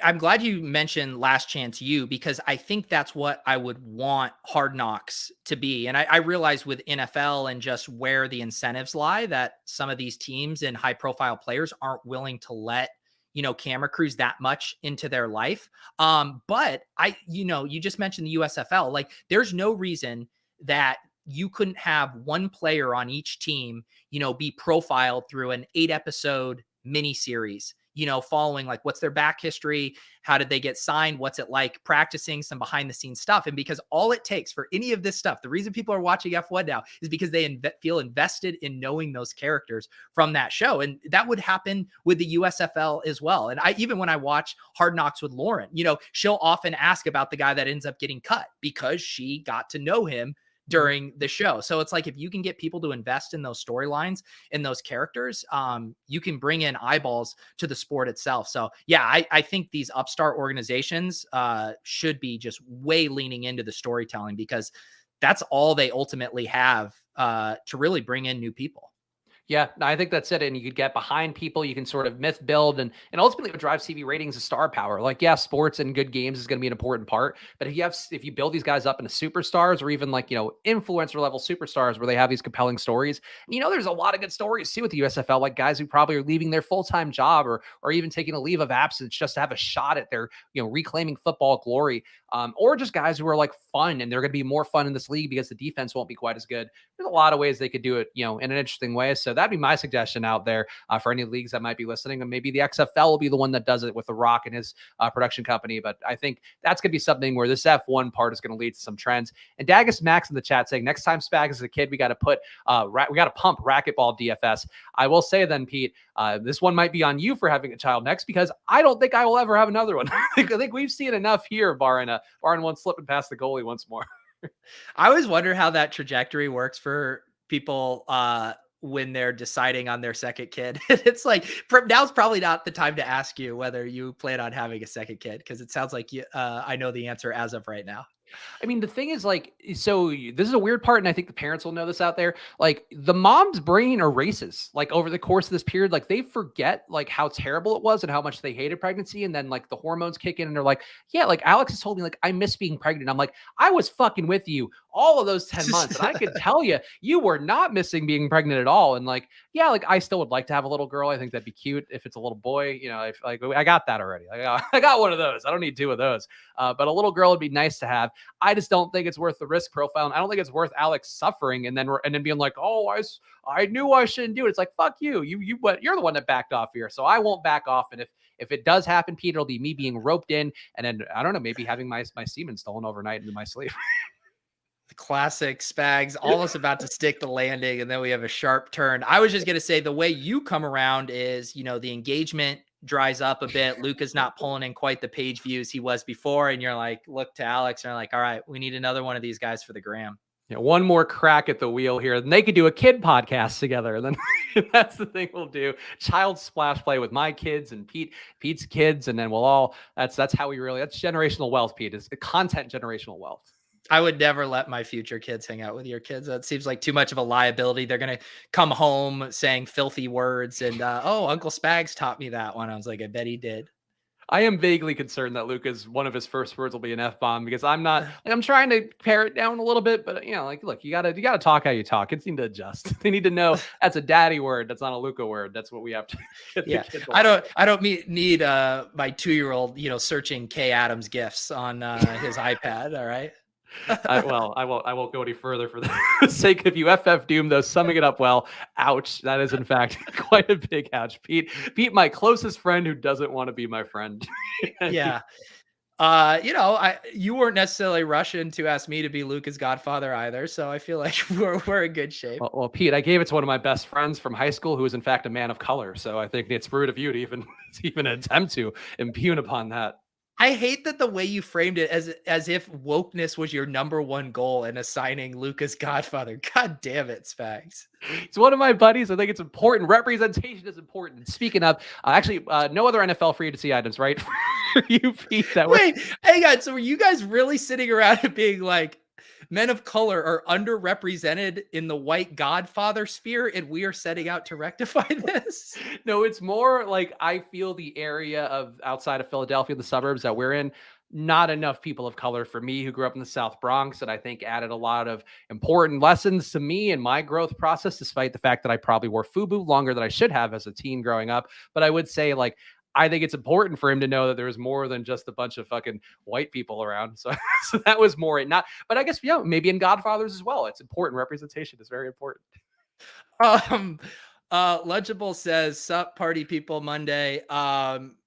I'm glad you mentioned Last Chance U, because I think that's what I would want Hard Knocks to be. And I realize with NFL and just where the incentives lie, that some of these teams and high profile players aren't willing to let, camera crews that much into their life. But you just mentioned the USFL. Like, there's no reason that you couldn't have one player on each team, be profiled through an 8-episode miniseries, following like what's their back history, how did they get signed, what's it like practicing, some behind the scenes stuff. And because all it takes for any of this stuff, the reason people are watching F1 now is because they feel invested in knowing those characters from that show. And that would happen with the USFL as well. And even when I watch Hard Knocks with Lauren, she'll often ask about the guy that ends up getting cut because she got to know him during the show. So it's like, if you can get people to invest in those storylines and those characters, you can bring in eyeballs to the sport itself. So yeah, I think these upstart organizations should be just way leaning into the storytelling, because that's all they ultimately have to really bring in new people. Yeah, I think that's it. And you could get behind people. You can sort of myth build, and ultimately what drives TV ratings is star power. Like, yeah, sports and good games is going to be an important part. But if you build these guys up into superstars, or even like, influencer level superstars where they have these compelling stories, there's a lot of good stories too with the USFL, like guys who probably are leaving their full-time job or even taking a leave of absence just to have a shot at their, reclaiming football glory. Or just guys who are like fun, and they're going to be more fun in this league because the defense won't be quite as good. There's a lot of ways they could do it, in an interesting way. So that'd be my suggestion out there for any leagues that might be listening. And maybe the XFL will be the one that does it with The Rock and his production company. But I think that's going to be something where this F1 part is going to lead to some trends. And Dagus Max in the chat saying, next time Spags is a kid, we got to pump racquetball DFS. I will say then, Pete, this one might be on you for having a child next, because I don't think I will ever have another one. I think we've seen enough here, barring one slipping past the goalie once more. I always wonder how that trajectory works for people when they're deciding on their second kid. It's like, now's probably not the time to ask you whether you plan on having a second kid, because it sounds like I know the answer as of right now. I mean, the thing is, like, so this is a weird part, and I think the parents will know this out there. Like, the mom's brain erases, like, over the course of this period, like, they forget, like, how terrible it was and how much they hated pregnancy. And then, like, the hormones kick in, and they're like, yeah, like, Alex has told me, like, I miss being pregnant. I'm like, I was fucking with you all of those 10 months. And I could tell you, you were not missing being pregnant at all. And, like, yeah, like, I still would like to have a little girl. I think that'd be cute. If it's a little boy, if, like, I got that already. I got one of those. I don't need two of those. But a little girl would be nice to have. I just don't think it's worth the risk profile. And I don't think it's worth Alex suffering and then being like, oh, I knew I shouldn't do it. It's like, fuck you. You're the one that backed off here. So I won't back off. And if it does happen, Pete, it'll be me being roped in, and then, I don't know, maybe having my semen stolen overnight into my sleep. The classic Spags, almost about to stick the landing, and then we have a sharp turn. I was just going to say, the way you come around is, the engagement dries up a bit. Luka's not pulling in quite the page views he was before. And you're like, look to Alex and you're like, all right, we need another one of these guys for the gram. Yeah, one more crack at the wheel here. And they could do a kid podcast together. And then that's the thing we'll do. Child splash play with my kids and Pete's kids. And then that's how that's generational wealth, Pete. It's the content generational wealth. I would never let my future kids hang out with your kids. That seems like too much of a liability. They're going to come home saying filthy words and, oh, Uncle Spags taught me that one. I was like, I bet he did. I am vaguely concerned that Luka's one of his first words will be an F-bomb, because I'm trying to pare it down a little bit, but look, you gotta talk how you talk. Kids need to adjust. They need to know that's a daddy word. That's not a Luka word. That's what we have to get yeah. I don't need my 2-year-old, searching Kay Adams gifts on his iPad. All right. I won't go any further for the sake of you. FF Doom, though, summing it up well. Ouch. That is, in fact, quite a big ouch. Pete, my closest friend who doesn't want to be my friend. Yeah. You weren't necessarily rushing to ask me to be Luka's godfather either. So I feel like we're in good shape. Well, Pete, I gave it to one of my best friends from high school, who is in fact a man of color. So I think it's rude of you to even attempt to impugn upon that. I hate that the way you framed it as if wokeness was your number one goal in assigning Luka's godfather. God damn it, Spags. It's one of my buddies. I think it's important. Representation is important. Speaking of, no other NFL free to see items, right? You, Pete. Wait, hang on. So were you guys really sitting around and being like, men of color are underrepresented in the white godfather sphere, and we are setting out to rectify this? No, it's more like, I feel the area of outside of Philadelphia, the suburbs that we're in, not enough people of color for me, who grew up in the South Bronx, that I think added a lot of important lessons to me and my growth process, despite the fact that I probably wore FUBU longer than I should have as a teen growing up. But I would say, like, I think it's important for him to know that there was more than just a bunch of fucking white people around. So that was more it. Not, but I guess, maybe in Godfathers as well. It's important. Representation is very important. Legible says, "Sup, party people Monday."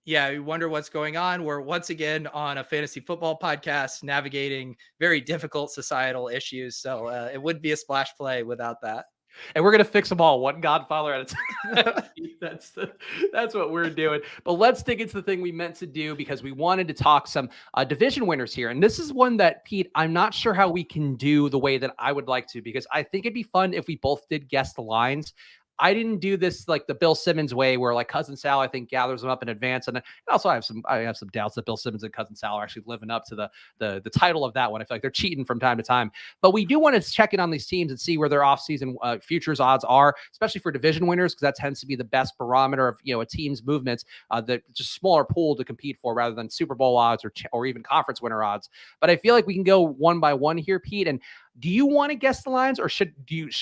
Yeah, you wonder what's going on. We're once again on a fantasy football podcast navigating very difficult societal issues. So it would be a splash play without that. And we're gonna fix them all one Godfather at a time. That's what we're doing. But let's dig into the thing we meant to do because we wanted to talk some division winners here. And this is one that Pete, I'm not sure how we can do the way that I would like to because I think it'd be fun if we both did guess the lines. I didn't do this like the Bill Simmons way, where like Cousin Sal, I think, gathers them up in advance, and also I have some doubts that Bill Simmons and Cousin Sal are actually living up to the title of that one. I feel like they're cheating from time to time. But we do want to check in on these teams and see where their offseason futures odds are, especially for division winners, because that tends to be the best barometer of a team's movements. The just smaller pool to compete for rather than Super Bowl odds or even conference winner odds. But I feel like we can go one by one here, Pete. And do you want to guess the lines, or should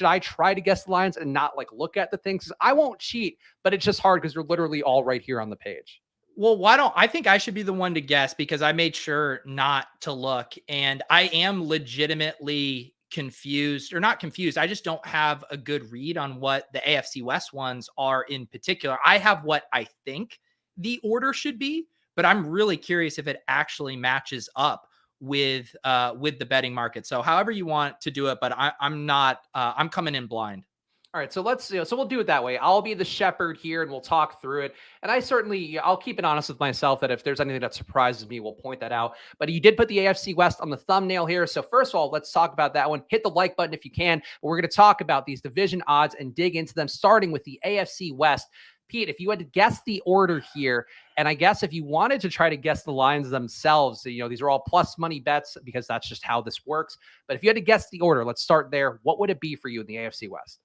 I try to guess the lines and not like look at the things? I won't cheat, but it's just hard because they're literally all right here on the page. Well, I think I should be the one to guess because I made sure not to look, and I am legitimately confused, or not confused. I just don't have a good read on what the AFC West ones are in particular. I have what I think the order should be, but I'm really curious if it actually matches up with the betting market. So however you want to do it, but I'm not I'm coming in blind. All right, so so we'll do it that way. I'll be the shepherd here and we'll talk through it. And I'll keep it honest with myself that if there's anything that surprises me, we'll point that out. But you did put the AFC West on the thumbnail here. So first of all, let's talk about that one. Hit the like button if you can. But we're going to talk about these division odds and dig into them, starting with the AFC West. Pete, if you had to guess the order here, and I guess if you wanted to try to guess the lines themselves, these are all plus money bets because that's just how this works. But if you had to guess the order, let's start there. What would it be for you in the AFC West?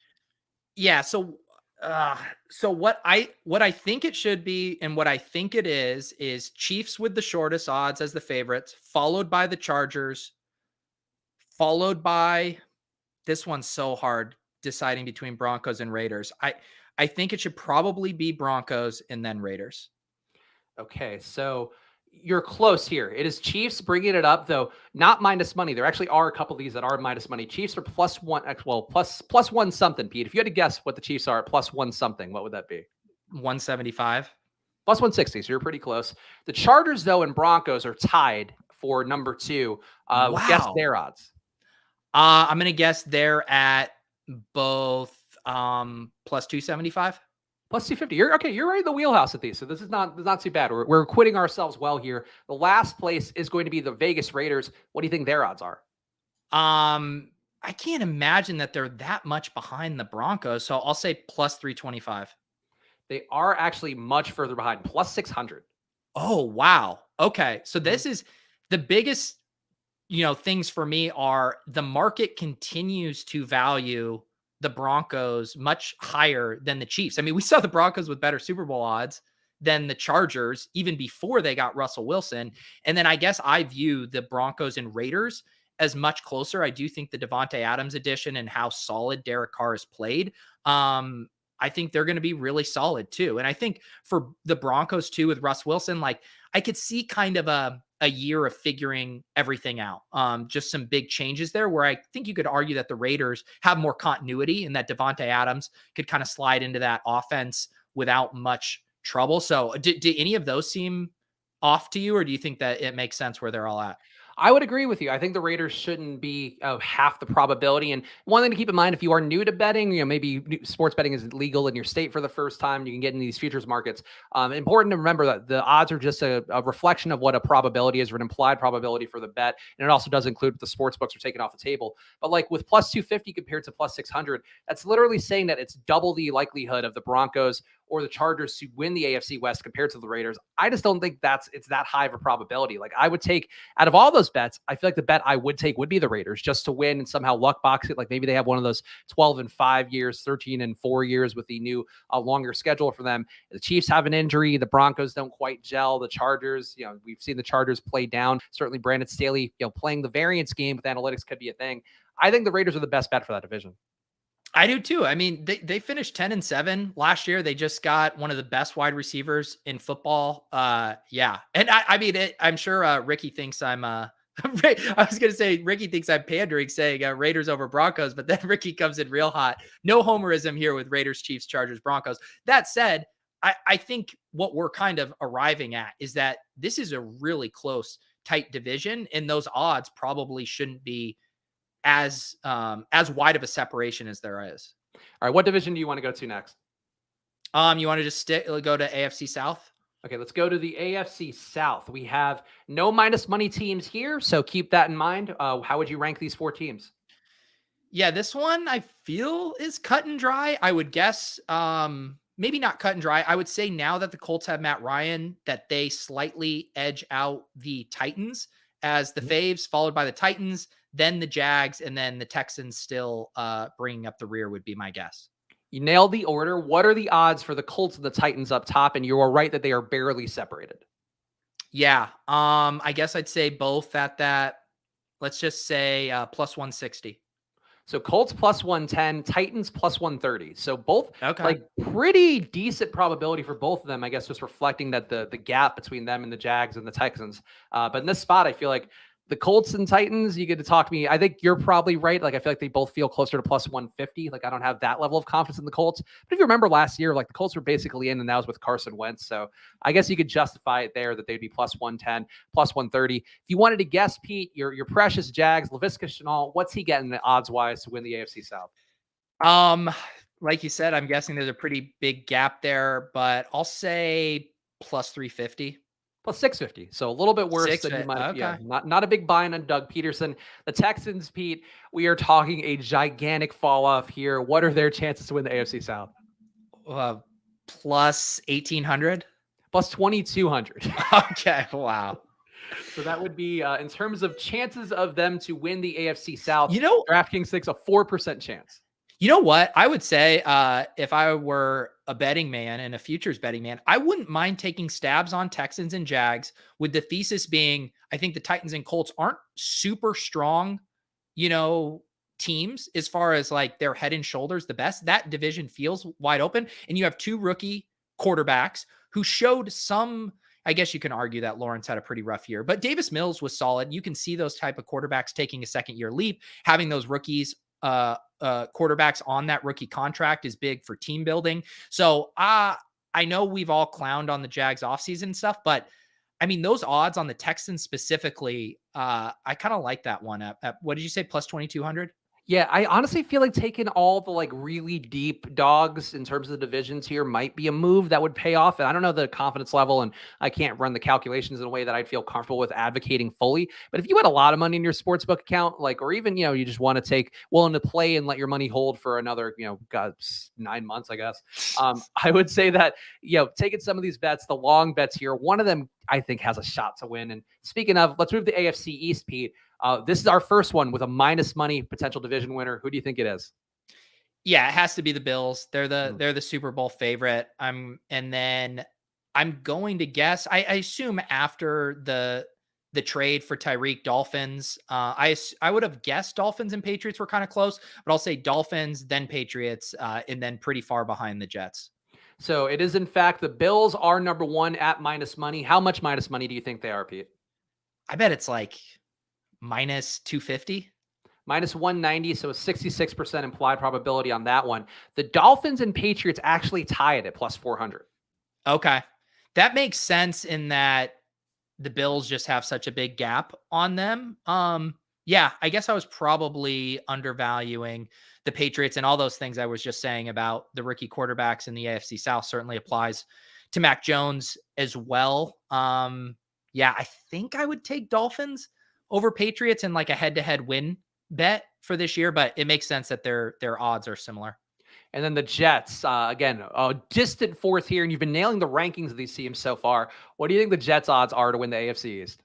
Yeah, so what I think it should be and what I think it is Chiefs with the shortest odds as the favorites, followed by the Chargers, followed by, this one's so hard deciding between Broncos and Raiders. I think it should probably be Broncos and then Raiders. Okay, so you're close here. It is Chiefs bringing it up, though not minus money. There actually are a couple of these that are minus money. Chiefs are plus one, well, plus one something, Pete. If you had to guess what the Chiefs are at plus one something, what would that be? 175. Plus 160, so you're pretty close. The Chargers, though, and Broncos are tied for number two. Wow. Guess their odds. I'm going to guess they're at both plus 275. Plus 250. You're okay. You're right in the wheelhouse at these. So this is not too bad. We're acquitting ourselves well here. The last place is going to be the Vegas Raiders. What do you think their odds are? I can't imagine that they're that much behind the Broncos. So I'll say plus 325. They are actually much further behind, plus 600. Oh, wow. Okay. So this is the biggest, things for me are the market continues to value the Broncos much higher than the Chiefs. I mean, we saw the Broncos with better Super Bowl odds than the Chargers even before they got Russell Wilson. And then I guess I view the Broncos and Raiders as much closer. I do think the Devontae Adams addition and how solid Derek Carr has played, I think they're going to be really solid too. And I think for the Broncos too, with Russ Wilson, like I could see kind of a year of figuring everything out. Just some big changes there where I think you could argue that the Raiders have more continuity and that Devontae Adams could kind of slide into that offense without much trouble. So do any of those seem off to you, or do you think that it makes sense where they're all at? I would agree with you. I think the Raiders shouldn't be half the probability. And one thing to keep in mind, if you are new to betting, maybe sports betting is legal in your state for the first time, you can get in these futures markets. Important to remember that the odds are just a reflection of what a probability is, or an implied probability for the bet. And it also does include what the sports books are taking off the table. But like with plus 250 compared to plus 600, that's literally saying that it's double the likelihood of the Broncos or the Chargers to win the AFC West compared to the Raiders. I just don't think it's that high of a probability. Like I would take, out of all those bets, I feel like the bet I would take would be the Raiders just to win and somehow luck box it. Like maybe they have one of those 12-5 years, 13-4 years with the new longer schedule for them. The Chiefs have an injury. The Broncos don't quite gel. The Chargers, we've seen the Chargers play down. Certainly Brandon Staley, playing the variance game with analytics could be a thing. I think the Raiders are the best bet for that division. I do too. I mean, they finished 10-7 last year. They just got one of the best wide receivers in football. Yeah. And I mean, I'm sure Ricky thinks I'm I was going to say, Ricky thinks I'm pandering saying Raiders over Broncos, but then Ricky comes in real hot. No homerism here with Raiders, Chiefs, Chargers, Broncos. That said, I think what we're kind of arriving at is that this is a really close, tight division, and those odds probably shouldn't be as wide of a separation as there is. All right, what division do you want to go to next? You want to just go to AFC South? Okay, let's go to the AFC South. We have no minus money teams here, so keep that in mind. How would you rank these 4 teams? Yeah, this one I feel is cut and dry. I would guess maybe not cut and dry. I would say now that the Colts have Matt Ryan, that they slightly edge out the Titans as the faves, followed by the Titans, then the Jags, and then the Texans still bringing up the rear would be my guess. You nailed the order. What are the odds for the Colts and the Titans up top? And you are right that they are barely separated. Yeah, I guess I'd say both at that. Let's just say plus 160. So Colts plus 110, Titans plus 130. So both Okay. like pretty decent probability for both of them, I guess, just reflecting that the gap between them and the Jags and the Texans. But in this spot, I feel like the Colts and Titans, you get to talk to me. I think you're probably right. Like, I feel like they both feel closer to plus 150. Like, I don't have that level of confidence in the Colts. But if you remember last year, like the Colts were basically in, and that was with Carson Wentz. So I guess you could justify it there that they'd be plus 110, plus 130. If you wanted to guess, Pete, your precious Jags, Laviska Shenault, what's he getting odds wise to win the AFC South? Like you said, I'm guessing there's a pretty big gap there, but I'll say plus 350. Plus 650. So a little bit worse than you might have. Okay. Yeah, not a big buy-in on Doug Peterson. The Texans, Pete, we are talking a gigantic fall off here. What are their chances to win the AFC South? Plus 1,800. Plus 2,200. Okay. Wow. So that would be, in terms of chances of them to win the AFC South, DraftKings thinks a 4% chance. You know what? I would say if I were a betting man and a futures betting man, I wouldn't mind taking stabs on Texans and Jags, with the thesis being I think the Titans and Colts aren't super strong, teams as far as like they're head and shoulders the best. That division feels wide open. And you have 2 rookie quarterbacks who showed some, I guess you can argue that Lawrence had a pretty rough year, but Davis Mills was solid. You can see those type of quarterbacks taking a second-year leap, having those rookies quarterbacks on that rookie contract is big for team building. So I know we've all clowned on the Jags offseason stuff, but I mean, those odds on the Texans specifically, I kind of like that one at what did you say? Plus 2,200? Yeah, I honestly feel like taking all the like really deep dogs in terms of the divisions here might be a move that would pay off. And I don't know the confidence level, and I can't run the calculations in a way that I'd feel comfortable with advocating fully. But if you had a lot of money in your sportsbook account, like, or even, you just want to willing to play and let your money hold for another, 9 months, I guess. I would say that, taking some of these bets, the long bets here, one of them I think has a shot to win. And speaking of, let's move to AFC East, Pete. This is our first one with a minus money potential division winner. Who do you think it is? Yeah, it has to be the Bills. They're the Super Bowl favorite. And then I'm going to guess. I assume after the trade for Tyreek, Dolphins. I would have guessed Dolphins and Patriots were kind of close, but I'll say Dolphins, then Patriots, and then pretty far behind the Jets. So it is in fact the Bills are number 1 at minus money. How much minus money do you think they are, Pete? I bet it's like minus 250. Minus 190, so a 66% implied probability on that one. The Dolphins and Patriots actually tie it at plus 400. Okay. That makes sense in that the Bills just have such a big gap on them. Yeah, I guess I was probably undervaluing the Patriots, and all those things I was just saying about the rookie quarterbacks in the AFC South certainly applies to Mac Jones as well. Yeah, I think I would take Dolphins over Patriots in like a head-to-head win bet for this year, but it makes sense that their odds are similar. And then the Jets, again, a distant fourth here, and you've been nailing the rankings of these teams so far. What do you think the Jets' odds are to win the AFC East?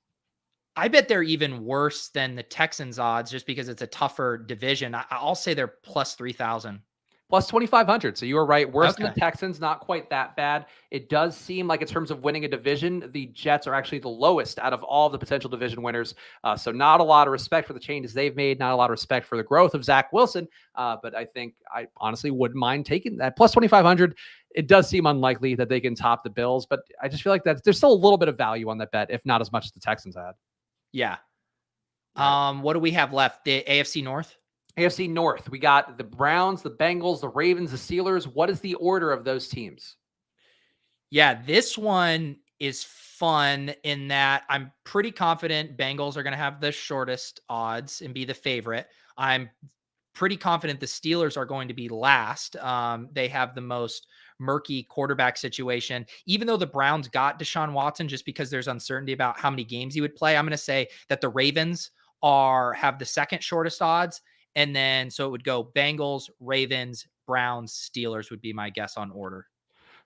I bet they're even worse than the Texans' odds just because it's a tougher division. I'll say they're plus 3,000. Plus 2,500. So you were right. Worse than the Texans, not quite that bad. It does seem like in terms of winning a division, the Jets are actually the lowest out of all of the potential division winners. So not a lot of respect for the changes they've made, not a lot of respect for the growth of Zach Wilson. But I think I honestly wouldn't mind taking that. Plus 2,500. It does seem unlikely that they can top the Bills, but I just feel like that there's still a little bit of value on that bet, if not as much as the Texans had. Yeah. Right. What do we have left? The AFC North? AFC North, we got the Browns, the Bengals, the Ravens, the Steelers. What is the order of those teams? Yeah, this one is fun in that I'm pretty confident Bengals are going to have the shortest odds and be the favorite. I'm pretty confident the Steelers are going to be last. They have the most murky quarterback situation. Even though the Browns got Deshaun Watson, just because there's uncertainty about how many games he would play, I'm going to say that the Ravens have the second shortest odds. And then so it would go Bengals, Ravens, Browns, Steelers would be my guess on order.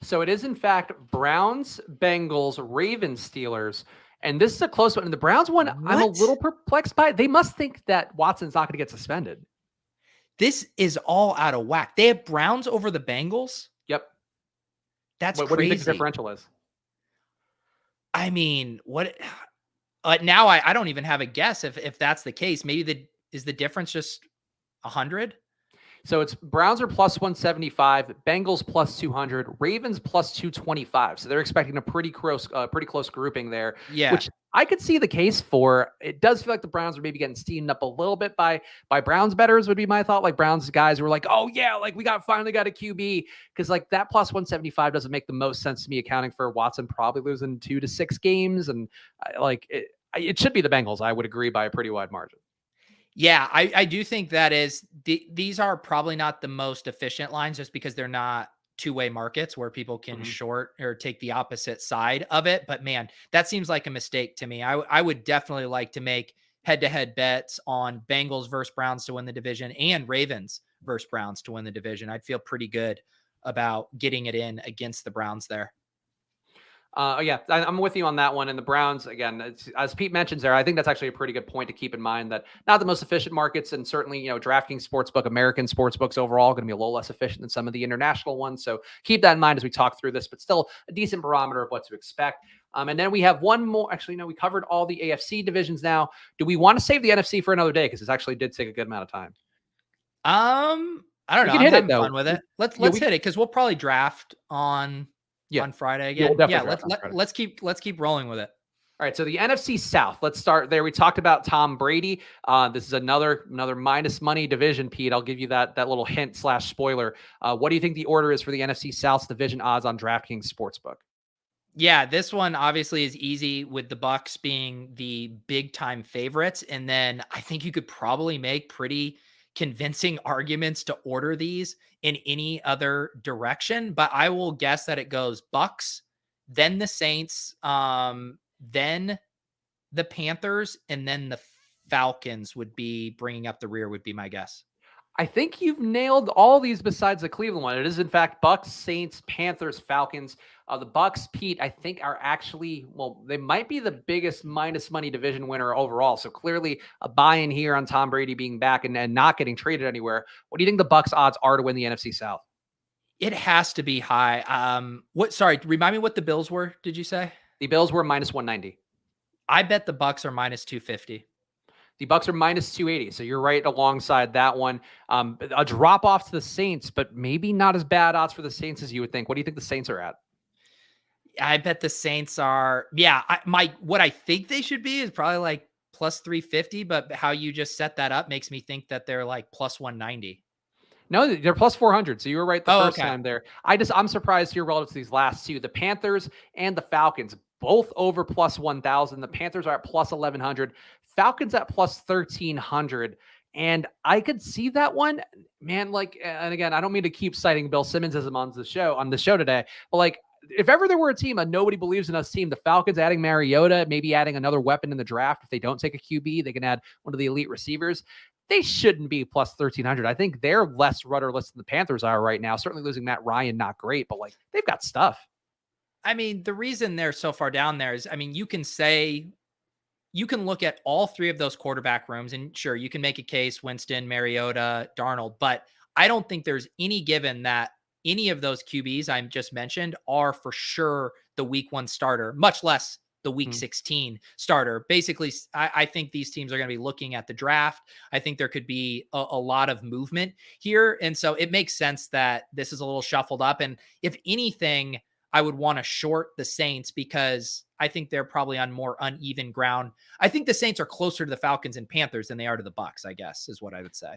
So it is, in fact, Browns, Bengals, Ravens, Steelers. And this is a close one. And the Browns one, I'm a What? little perplexed by. They must think that Watson's not going to get suspended. This is all out of whack. They have Browns over the Bengals. Yep. That's What do you think the crazy. differential is? I mean, what now I don't even have a guess if that's the case. Maybe is the difference just 100? So it's Browns are plus 175, Bengals plus 200, Ravens plus 225. So they're expecting a pretty close grouping there, Yeah. which I could see the case for. It does feel like the Browns are maybe getting steamed up a little bit by Browns bettors would be my thought. Like Browns guys were like, oh yeah, like we finally got a QB, because like that plus 175 doesn't make the most sense to me, accounting for Watson probably losing 2 to 6 games, and it should be the Bengals. I would agree by a pretty wide margin. Yeah, I do think that these are probably not the most efficient lines just because they're not two-way markets where people can short or take the opposite side of it. But man, that seems like a mistake to me. I would definitely like to make head-to-head bets on Bengals versus Browns to win the division and Ravens versus Browns to win the division. I'd feel pretty good about getting it in against the Browns there. Yeah, I'm with you on that one. And the Browns, again, as Pete mentions there, I think that's actually a pretty good point to keep in mind, that not the most efficient markets, and certainly, DraftKings Sportsbook, American sportsbooks overall, going to be a little less efficient than some of the international ones. So keep that in mind as we talk through this, but still a decent barometer of what to expect. And then we have one more. Actually, no, we covered all the AFC divisions now. Do we want to save the NFC for another day? Because this actually did take a good amount of time. I don't know. We can I'm hit it having though. fun with it. Let's hit it because we'll probably draft on Friday again. Let's keep rolling with it. All right, so the NFC South. Let's start there. We talked about Tom Brady. This is another minus money division, Pete. I'll give you that little hint / spoiler. What do you think the order is for the NFC South division odds on DraftKings Sportsbook? Yeah, this one obviously is easy with the Bucks being the big time favorites, and then I think you could probably make pretty convincing arguments to order these in any other direction, but I will guess that it goes Bucks, then the Saints, then the Panthers, and then the Falcons would be bringing up the rear would be my guess. I think you've nailed all these besides the Cleveland one. It is, in fact, Bucks, Saints, Panthers, Falcons. The Bucks, Pete, I think are actually, they might be the biggest minus money division winner overall. So clearly a buy-in here on Tom Brady being back and not getting traded anywhere. What do you think the Bucks odds are to win the NFC South? It has to be high. Remind me what the Bills were, did you say? The Bills were minus 190. I bet the Bucks are minus 250. The Bucks are minus 280. So you're right alongside that one. A drop off to the Saints, but maybe not as bad odds for the Saints as you would think. What do you think the Saints are at? I bet the Saints are, what I think they should be is probably like plus 350, but how you just set that up makes me think that they're like plus 190. No, they're plus 400. So you were right the first time there. I'm surprised here relative to these last two. The Panthers and the Falcons, both over plus 1,000. The Panthers are at plus 1,100. Falcons at plus 1,300. And I could see that one, man. And again, I don't mean to keep citing Bill Simmons as I'm on the show today, but if ever there were a team, a nobody believes in us team, the Falcons adding Mariota, maybe adding another weapon in the draft. If they don't take a QB, they can add one of the elite receivers. They shouldn't be plus 1,300. I think they're less rudderless than the Panthers are right now. Certainly losing Matt Ryan, not great, but they've got stuff. I mean, the reason they're so far down there is, you can look at all three of those quarterback rooms, and sure, you can make a case, Winston, Mariota, Darnold, but I don't think there's any given that any of those QBs I just mentioned are for sure the week 1 starter, much less the week 16 starter. Basically, I think these teams are going to be looking at the draft. I think there could be a lot of movement here. And so it makes sense that this is a little shuffled up. And if anything, I would want to short the Saints because I think they're probably on more uneven ground. I think the Saints are closer to the Falcons and Panthers than they are to the Bucks, I guess, is what I would say.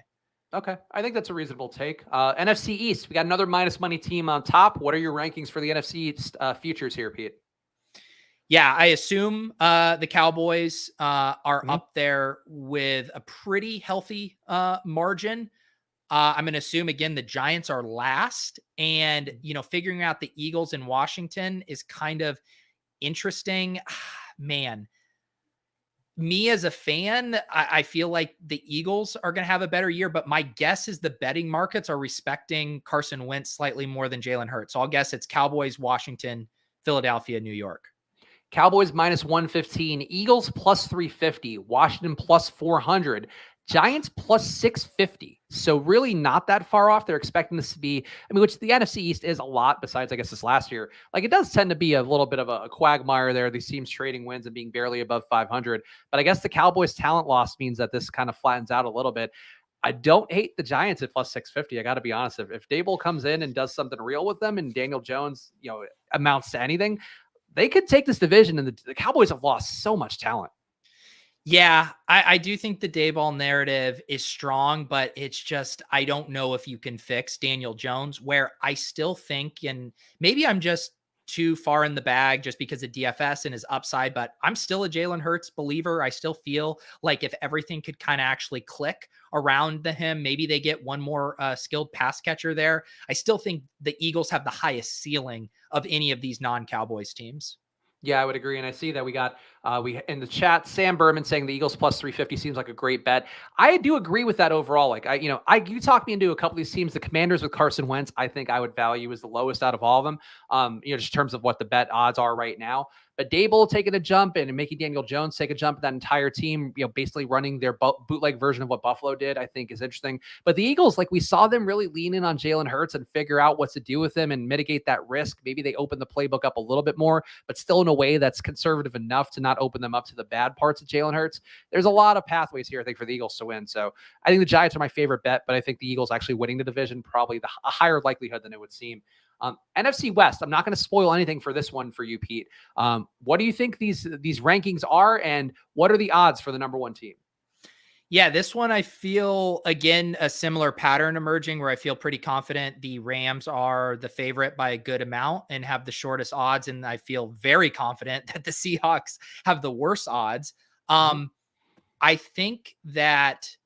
Okay, I think that's a reasonable take. NFC East, we got another minus money team on top. What are your rankings for the NFC East futures here, Pete? Yeah, I assume the Cowboys are Mhm. up there with a pretty healthy margin. I'm going to assume again the Giants are last, and figuring out the Eagles in Washington is kind of interesting. Man, me as a fan, I feel like the Eagles are going to have a better year, but my guess is the betting markets are respecting Carson Wentz slightly more than Jalen Hurts. So I'll guess it's Cowboys, Washington, Philadelphia, New York. Cowboys minus 115, Eagles plus 350, Washington plus 400, Giants plus 650. So really not that far off. They're expecting this to be, I mean, which the NFC East is a lot besides, I guess, this last year. Like it does tend to be a little bit of a quagmire there. These teams trading wins and being barely above 500. But I guess the Cowboys talent loss means that this kind of flattens out a little bit. I don't hate the Giants at plus 650. I got to be honest. If Dable comes in and does something real with them and Daniel Jones, amounts to anything, they could take this division, and the Cowboys have lost so much talent. Yeah, I do think the Dayball narrative is strong, but it's just, I don't know if you can fix Daniel Jones, where I still think, and maybe I'm just too far in the bag just because of DFS and his upside, but I'm still a Jalen Hurts believer. I still feel like if everything could kind of actually click around him, maybe they get one more skilled pass catcher there. I still think the Eagles have the highest ceiling of any of these non-Cowboys teams. Yeah, I would agree. And I see that we in the chat, Sam Berman saying the Eagles plus 350 seems like a great bet. I do agree with that overall. Like you talked me into a couple of these teams. The Commanders with Carson Wentz, I think I would value as the lowest out of all of them. Just in terms of what the bet odds are right now. But Dable taking a jump and making Daniel Jones take a jump, that entire team, basically running their bootleg version of what Buffalo did, I think is interesting. But the Eagles, like we saw them really lean in on Jalen Hurts and figure out what to do with him and mitigate that risk. Maybe they open the playbook up a little bit more, but still in a way that's conservative enough to not open them up to the bad parts of Jalen Hurts. There's a lot of pathways here, I think, for the Eagles to win. So I think the Giants are my favorite bet, but I think the Eagles actually winning the division, probably a higher likelihood than it would seem. NFC West, I'm not going to spoil anything for this one for you, Pete. What do you think these rankings are, and what are the odds for the number one team? Yeah, this one I feel, again, a similar pattern emerging where I feel pretty confident the Rams are the favorite by a good amount and have the shortest odds. And I feel very confident that the Seahawks have the worst odds. I think that,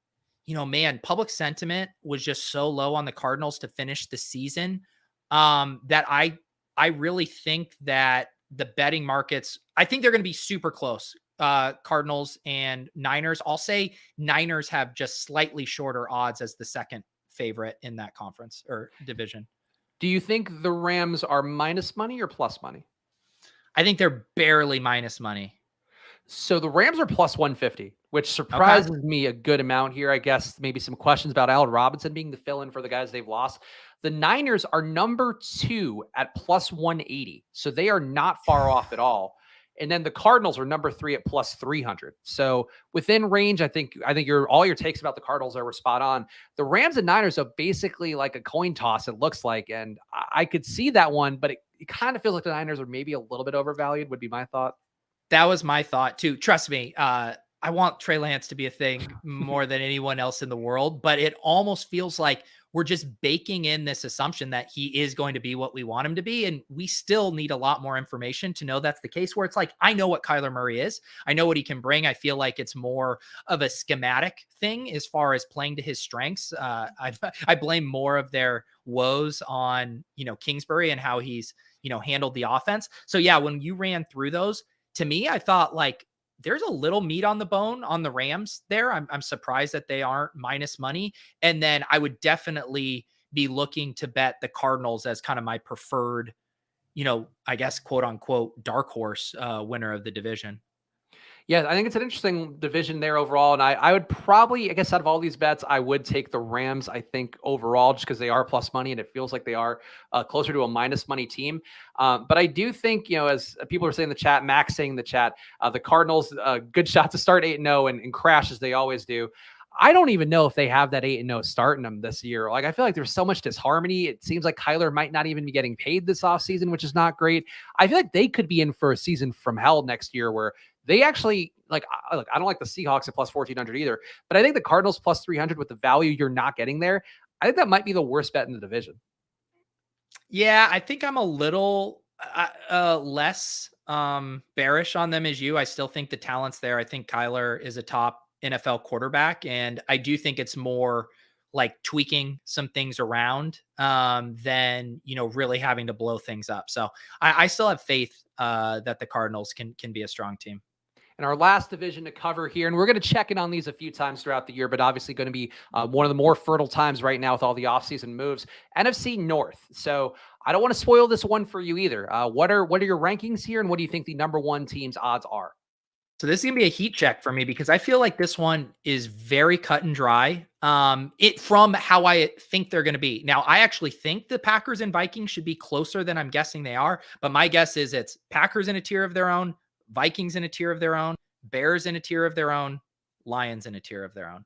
man, public sentiment was just so low on the Cardinals to finish the season that I really think that the betting markets, I think they're going to be super close. Cardinals and Niners. I'll say Niners have just slightly shorter odds as the second favorite in that conference or division. Do you think the Rams are minus money or plus money? I think they're barely minus money. So the Rams are plus 150, which surprises me a good amount here. I guess maybe some questions about Allen Robinson being the fill-in for the guys they've lost. The Niners are number 2 at plus 180. So they are not far off at all. And then the Cardinals are number 3 at plus 300. So within range, I think all your takes about the Cardinals were spot on. The Rams and Niners are basically like a coin toss, it looks like. And I could see that one, but it kind of feels like the Niners are maybe a little bit overvalued, would be my thought. That was my thought too. Trust me. I want Trey Lance to be a thing more than anyone else in the world, but it almost feels like we're just baking in this assumption that he is going to be what we want him to be. And we still need a lot more information to know that's the case, where it's like, I know what Kyler Murray is. I know what he can bring. I feel like it's more of a schematic thing as far as playing to his strengths. I blame more of their woes on, Kingsbury and how he's, handled the offense. So yeah, when you ran through those, to me, I thought like, there's a little meat on the bone on the Rams there. I'm surprised that they aren't minus money. And then I would definitely be looking to bet the Cardinals as kind of my preferred, I guess, quote unquote, dark horse winner of the division. Yeah, I think it's an interesting division there overall. And I would probably, I guess, out of all these bets, I would take the Rams, I think, overall, just because they are plus money and it feels like they are closer to a minus money team. But I do think, as people are saying in the chat, Max saying in the chat, the Cardinals, good shot to start 8-0 and crash as they always do. I don't even know if they have that 8-0 start in them this year. Like, I feel like there's so much disharmony. It seems like Kyler might not even be getting paid this offseason, which is not great. I feel like they could be in for a season from hell next year where they actually, like, look, I don't like the Seahawks at plus 1,400 either, but I think the Cardinals plus 300 with the value you're not getting there, I think that might be the worst bet in the division. Yeah, I think I'm a little less bearish on them as you. I still think the talent's there. I think Kyler is a top NFL quarterback, and I do think it's more like tweaking some things around than really having to blow things up. So I still have faith that the Cardinals can be a strong team. And our last division to cover here, and we're going to check in on these a few times throughout the year, but obviously going to be one of the more fertile times right now with all the offseason moves. NFC North. So I don't want to spoil this one for you either. What are your rankings here, and what do you think the number one team's odds are? So this is gonna be a heat check for me because I feel like this one is very cut and dry. It from how I think they're gonna be. Now, I actually think the Packers and Vikings should be closer than I'm guessing they are, but my guess is it's Packers in a tier of their own, Vikings in a tier of their own, Bears in a tier of their own, Lions in a tier of their own.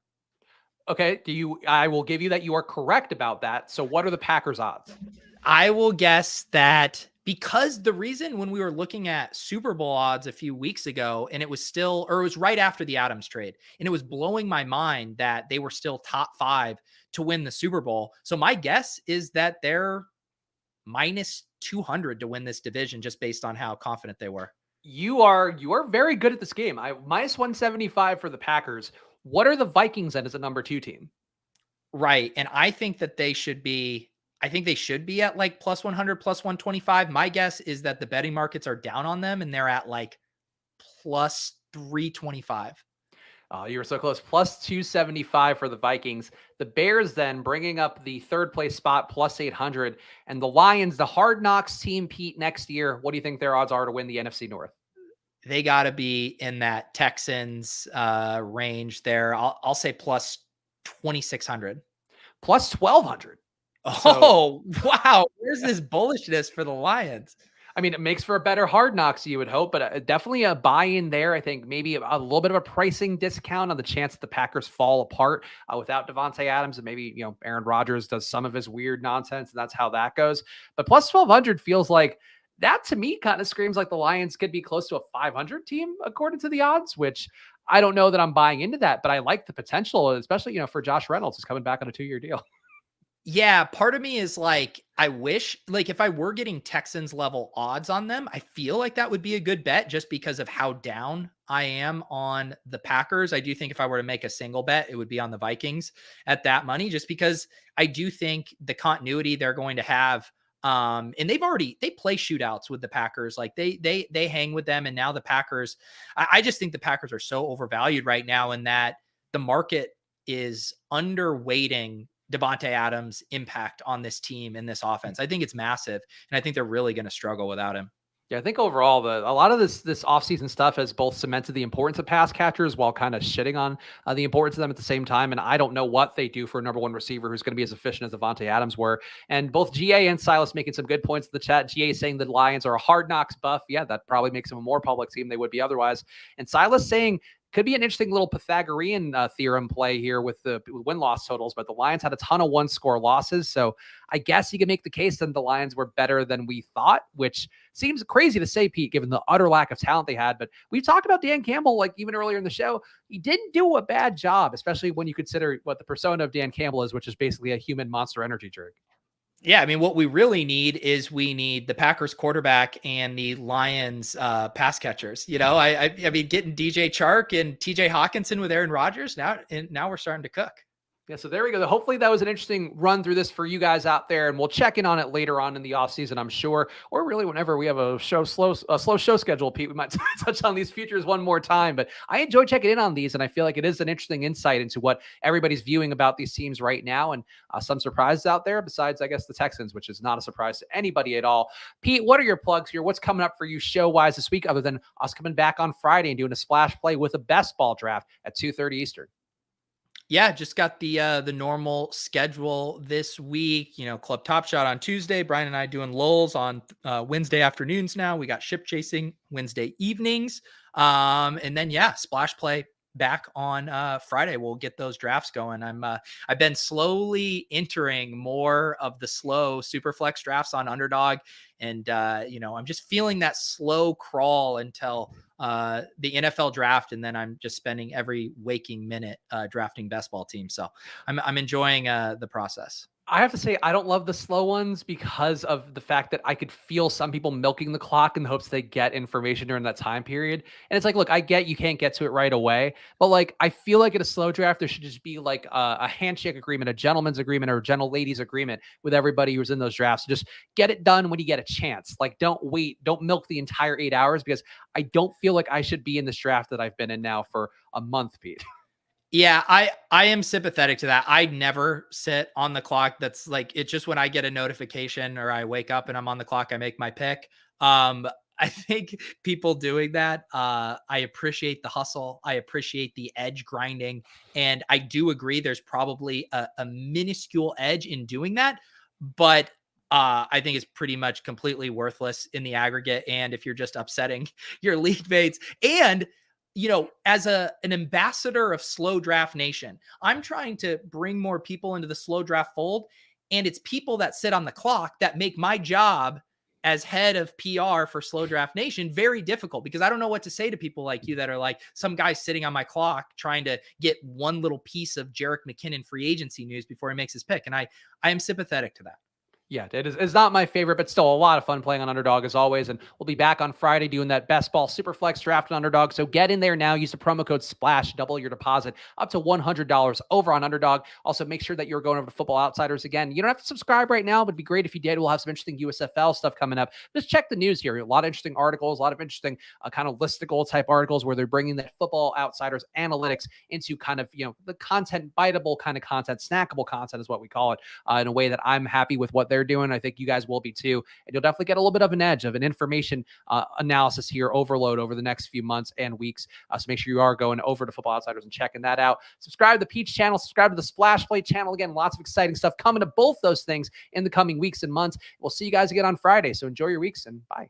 Okay, I will give you that you are correct about that. So what are the Packers odds? I will guess that because the reason when we were looking at Super Bowl odds a few weeks ago, and it was right after the Adams trade, and it was blowing my mind that they were still top 5 to win the Super Bowl. So my guess is that they're minus 200 to win this division just based on how confident they were. You are very good at this game. I minus 175 for the Packers. What are the Vikings then as a number 2 team? Right. And I think that they should be at like plus 100, plus 125. My guess is that the betting markets are down on them and they're at like plus 325. You were so close. Plus 275 for the Vikings. The Bears then bringing up the third place spot, plus 800. And the Lions, the Hard Knocks team, Pete, next year. What do you think their odds are to win the NFC North? They got to be in that Texans range there. I'll say plus 2,600. Plus 1,200. Oh, wow. Where's this bullishness for the Lions? I mean, it makes for a better Hard Knocks, you would hope, but definitely a buy-in there. I think maybe a little bit of a pricing discount on the chance that the Packers fall apart without Devontae Adams, and maybe Aaron Rodgers does some of his weird nonsense, and that's how that goes. But plus 1,200 feels like that to me kind of screams like the Lions could be close to a 500 team according to the odds, which I don't know that I'm buying into that, but I like the potential, especially for Josh Reynolds who's coming back on a 2-year deal. Yeah, part of me is like, I wish, like, if I were getting Texans level odds on them, I feel like that would be a good bet just because of how down I am on the Packers. I do think if I were to make a single bet, it would be on the Vikings at that money, just because I do think the continuity they're going to have. And they play shootouts with the Packers. Like they hang with them. And now the Packers, I just think the Packers are so overvalued right now, and that the market is underweighting Devontae Adams' impact on this team and this offense. I think it's massive, and I think they're really going to struggle without him. Yeah, I think overall, a lot of this offseason stuff has both cemented the importance of pass catchers while kind of shitting on the importance of them at the same time. And I don't know what they do for a number one receiver who's going to be as efficient as Devontae Adams were. And both GA and Silas making some good points in the chat. GA saying the Lions are a Hard Knocks buff. Yeah, that probably makes them a more public team than they would be otherwise. And Silas saying could be an interesting little Pythagorean theorem play here with the win-loss totals, but the Lions had a ton of one-score losses, so I guess you can make the case that the Lions were better than we thought, which seems crazy to say, Pete, given the utter lack of talent they had. But we've talked about Dan Campbell, like even earlier in the show. He didn't do a bad job, especially when you consider what the persona of Dan Campbell is, which is basically a human Monster Energy drink. Yeah, I mean, what we really need is the Packers quarterback and the Lions pass catchers. I mean, getting DJ Chark and TJ Hawkinson with Aaron Rodgers. Now we're starting to cook. Yeah, so there we go. Hopefully that was an interesting run through this for you guys out there, and we'll check in on it later on in the offseason, I'm sure, or really whenever we have a slow show schedule, Pete, we might touch on these futures one more time. But I enjoy checking in on these, and I feel like it is an interesting insight into what everybody's viewing about these teams right now, and some surprises out there besides, I guess, the Texans, which is not a surprise to anybody at all. Pete, what are your plugs here? What's coming up for you show-wise this week, other than us coming back on Friday and doing a splash play with a best ball draft at 2:30 Eastern? Yeah, just got the normal schedule this week. Club Top Shot on Tuesday. Brian and I doing lulls on Wednesday afternoons now. We got ship chasing Wednesday evenings. And then, Splash Play back on Friday. We'll get those drafts going. I've been slowly entering more of the slow super flex drafts on Underdog, and I'm just feeling that slow crawl until the NFL draft, and then I'm just spending every waking minute drafting best ball teams. So I'm enjoying the process. I have to say, I don't love the slow ones because of the fact that I could feel some people milking the clock in the hopes they get information during that time period. And it's like, look, I get you can't get to it right away, but like, I feel like in a slow draft, there should just be like a handshake agreement, a gentleman's agreement, or a gentle ladies agreement with everybody who's in those drafts. So just get it done when you get a chance. Like, don't wait, don't milk the entire 8 hours, because I don't feel like I should be in this draft that I've been in now for a month, Pete. Yeah, I am sympathetic to that. I never sit on the clock. That's like, it's just when I get a notification or I wake up and I'm on the clock, I make my pick. I think people doing that, I appreciate the hustle. I appreciate the edge grinding. And I do agree there's probably a minuscule edge in doing that. But I think it's pretty much completely worthless in the aggregate. And if you're just upsetting your league mates, and as an ambassador of Slow Draft Nation, I'm trying to bring more people into the slow draft fold. And it's people that sit on the clock that make my job as head of PR for Slow Draft Nation very difficult, because I don't know what to say to people like you that are like, some guy sitting on my clock trying to get one little piece of Jerick McKinnon free agency news before he makes his pick. And I am sympathetic to that. Yeah, it's not my favorite, but still a lot of fun playing on Underdog as always. And we'll be back on Friday doing that best ball super flex draft on Underdog. So get in there now. Use the promo code SPLASH, double your deposit up to $100 over on Underdog. Also, make sure that you're going over to Football Outsiders again. You don't have to subscribe right now, but it'd be great if you did. We'll have some interesting USFL stuff coming up. Just check the news here. A lot of interesting articles, a lot of interesting kind of listicle type articles where they're bringing that Football Outsiders analytics into kind of, the content, biteable kind of content, snackable content is what we call it, in a way that I'm happy with what they're doing. I think you guys will be too. And you'll definitely get a little bit of an edge of an information analysis here, overload over the next few months and weeks. So make sure you are going over to Football Outsiders and checking that out. Subscribe to the Peach channel, subscribe to the Splash Play channel. Again, lots of exciting stuff coming to both those things in the coming weeks and months. We'll see you guys again on Friday. So enjoy your weeks and bye.